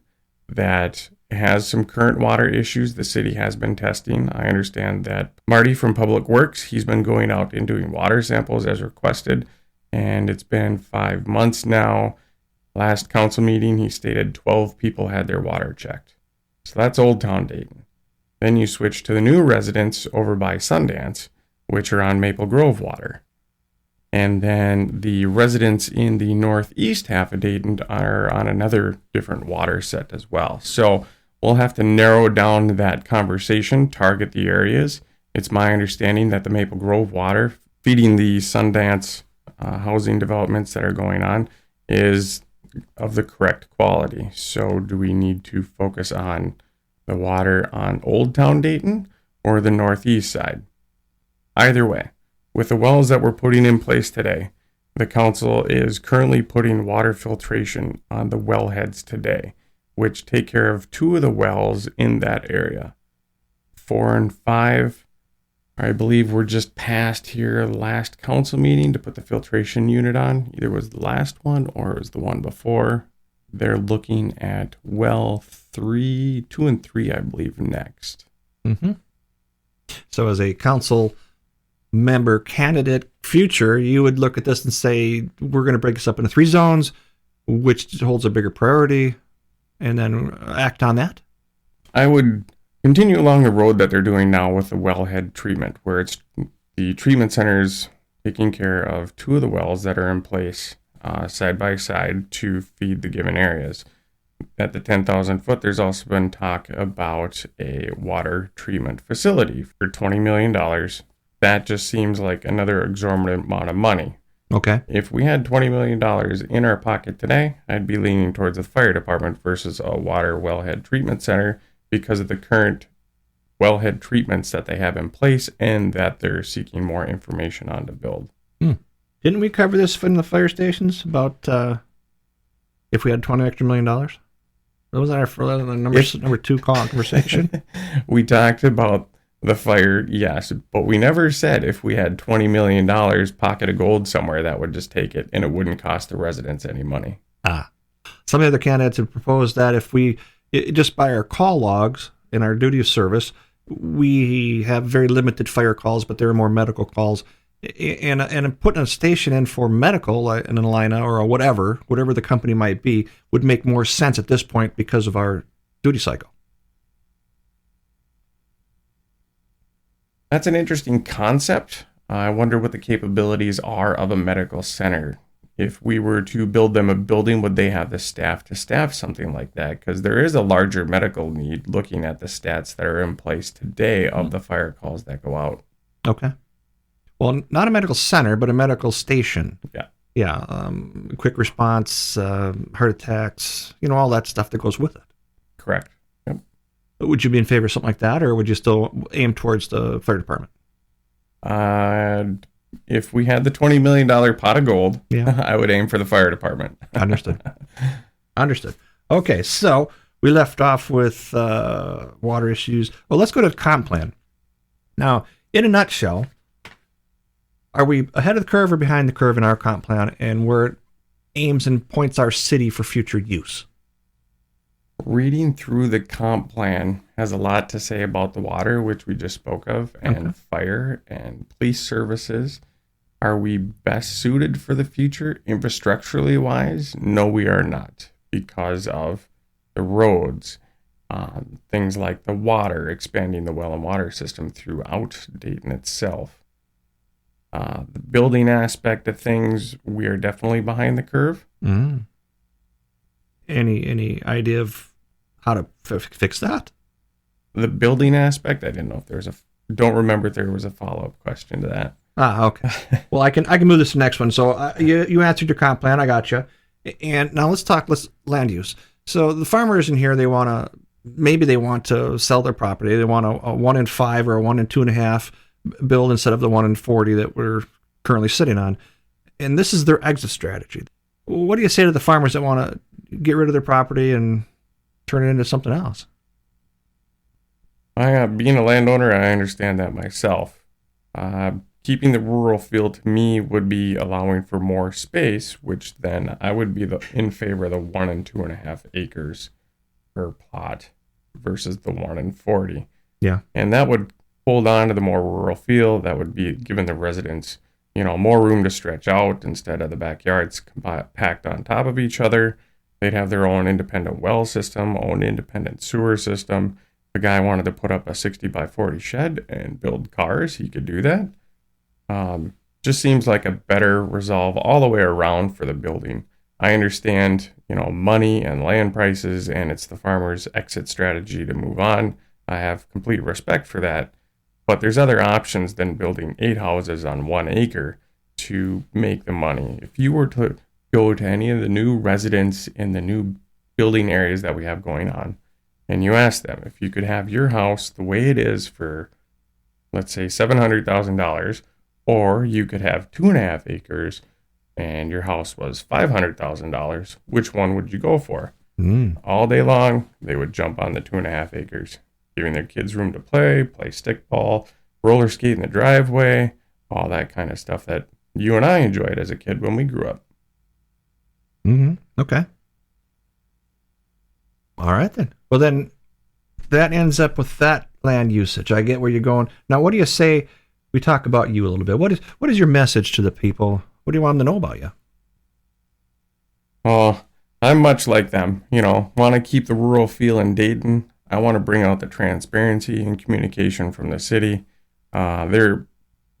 that has some current water issues the city has been testing. I understand that Marty from Public Works, he's been going out and doing water samples as requested, and it's been 5 months now. Last council meeting, he stated 12 people had their water checked. So that's Old Town Dayton. Then you switch to the new residents over by Sundance, which are on Maple Grove water. And then the residents in the northeast half of Dayton are on another different water set as well. So we'll have to narrow down that conversation, target the areas. It's my understanding that the Maple Grove water feeding the Sundance housing developments that are going on is of the correct quality. So do we need to focus on the water on Old Town Dayton or the northeast side? Either way, With the wells that we're putting in place today, the council is currently putting water filtration on the wellheads today, which take care of 2 of the wells in that area. 4 and 5, I believe, were just passed here last council meeting to put the filtration unit on. Either was the last one or it was the one before. They're looking at well 2 and 3, I believe, next. Mm-hmm. So as a council member candidate future, you would look at this and say, we're going to break this up into 3 zones, which holds a bigger priority, and then act on that? I would continue along the road that they're doing now with the wellhead treatment, where it's the treatment centers taking care of 2 of the wells that are in place side by side to feed the given areas. At the 10,000 foot, there's also been talk about a water treatment facility for $20 million. That just seems like another exorbitant amount of money. Okay. If we had $20 million in our pocket today, I'd be leaning towards the fire department versus a water wellhead treatment center because of the current wellhead treatments that they have in place and that they're seeking more information on to build. Didn't we cover this in the fire stations about if we had $20 extra million? That was our number 2 conversation. We talked about the fire, yes, but we never said if we had $20 million pocket of gold somewhere that would just take it and it wouldn't cost the residents any money. Some of the other candidates have proposed that if we, just by our call logs in our duty of service, we have very limited fire calls, but there are more medical calls. And putting a station in for medical, an Alina or a whatever the company might be, would make more sense at this point because of our duty cycle. That's an interesting concept. I wonder what the capabilities are of a medical center. If we were to build them a building, would they have the staff to staff something like that? Because there is a larger medical need looking at the stats that are in place today of the fire calls that go out. Okay. Well, not a medical center, but a medical station. Yeah. Yeah. Quick response, heart attacks, all that stuff that goes with it. Correct. Yep. Would you be in favor of something like that, or would you still aim towards the fire department? If we had the $20 million pot of gold, yeah, I would aim for the fire department. Understood. Okay, so we left off with water issues. Well, let's go to the comp plan. Now, in a nutshell, are we ahead of the curve or behind the curve in our comp plan and where it aims and points our city for future use? Reading through the comp plan has a lot to say about the water, which we just spoke of, and fire and police services. Are we best suited for the future infrastructurally wise? No, we are not, because of the roads, things like the water, expanding the well and water system throughout Dayton itself. The building aspect of things, we are definitely behind the curve. Mm. Any idea of how to fix that? The building aspect, I didn't know if there was don't remember if there was a follow-up question to that. Okay. Well, I can move this to the next one. So you answered your comp plan. I got you. And now let's talk land use. So the farmers in here, they want to sell their property. They want a 1 in 5 or a 1 in 2.5 build instead of the 1 in 40 that we're currently sitting on. And this is their exit strategy. What do you say to the farmers that want to get rid of their property and turn it into something else? Being a landowner, I understand that myself. Keeping the rural feel to me would be allowing for more space, which then I would be in favor of the 1 and 2.5 acres per plot versus the 1 in 40. Yeah. And that would hold on to the more rural feel. That would be giving the residents, more room to stretch out instead of the backyards packed on top of each other. They'd have their own independent well system, own independent sewer system. If a guy wanted to put up a 60 by 40 shed and build cars, he could do that. Just seems like a better resolve all the way around for the building. I understand, money and land prices, and it's the farmer's exit strategy to move on. I have complete respect for that. But there's other options than building 8 houses on 1 acre to make the money. If you were to go to any of the new residents in the new building areas that we have going on, and you ask them if you could have your house the way it is for, let's say, $700,000, Or you could have 2.5 acres and your house was $500,000. Which one would you go for? All day long, they would jump on the 2.5 acres, giving their kids room to play stickball, roller skate in the driveway, all that kind of stuff that you and I enjoyed as a kid when we grew up. Okay. All right, then. Well, then that ends up with that land usage. I get where you're going. Now, what do you say? We talk about you a little bit. What is your message to the people? What do you want them to know about you? Oh, I'm much like them. Want to keep the rural feel in Dayton. I want to bring out the transparency and communication from the city. They're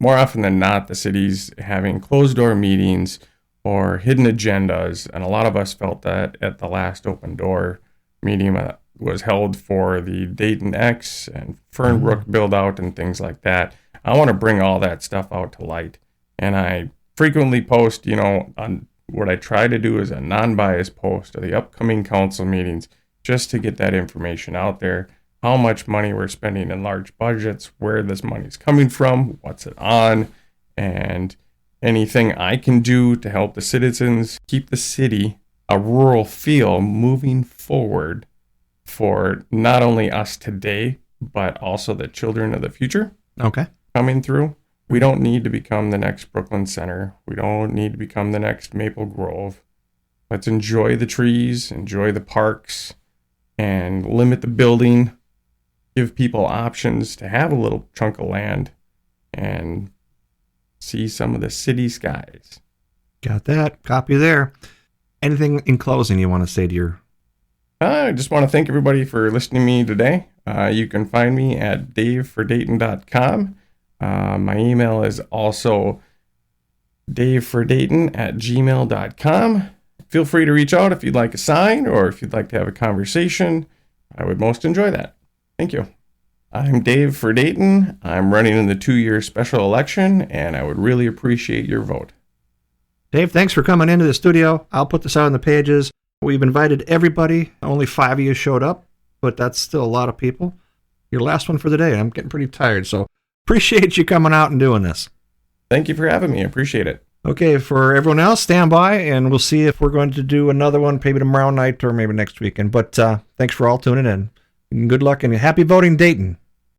more often than not, the city's having closed door meetings or hidden agendas. And a lot of us felt that at the last open door meeting was held for the Dayton X and Fernbrook build out and things like that. I want to bring all that stuff out to light. And I frequently post, on what I try to do is a non-biased post of the upcoming council meetings just to get that information out there. How much money we're spending in large budgets, where this money's coming from, what's it on, and anything I can do to help the citizens keep the city a rural feel moving forward for not only us today, but also the children of the future. Okay. Coming through. We don't need to become the next Brooklyn Center. We don't need to become the next Maple Grove. Let's enjoy the trees, enjoy the parks, and limit the building. Give people options to have a little chunk of land and see some of the city skies. Got that. Copy there. Anything in closing you want to say to your... I just want to thank everybody for listening to me today. You can find me at davefordayton.com. My email is also davefordayton@gmail.com. Feel free to reach out if you'd like a sign or if you'd like to have a conversation. I would most enjoy that. Thank you. I'm Dave for Dayton. I'm running in the 2-year special election, and I would really appreciate your vote. Dave, thanks for coming into the studio. I'll put this out on the pages. We've invited everybody. Only 5 of you showed up, but that's still a lot of people. Your last one for the day. I'm getting pretty tired, so appreciate you coming out and doing this. Thank you for having me. I appreciate it. Okay, for everyone else, stand by, and we'll see if we're going to do another one maybe tomorrow night or maybe next weekend. But thanks for all tuning in. And good luck and happy voting, Dayton.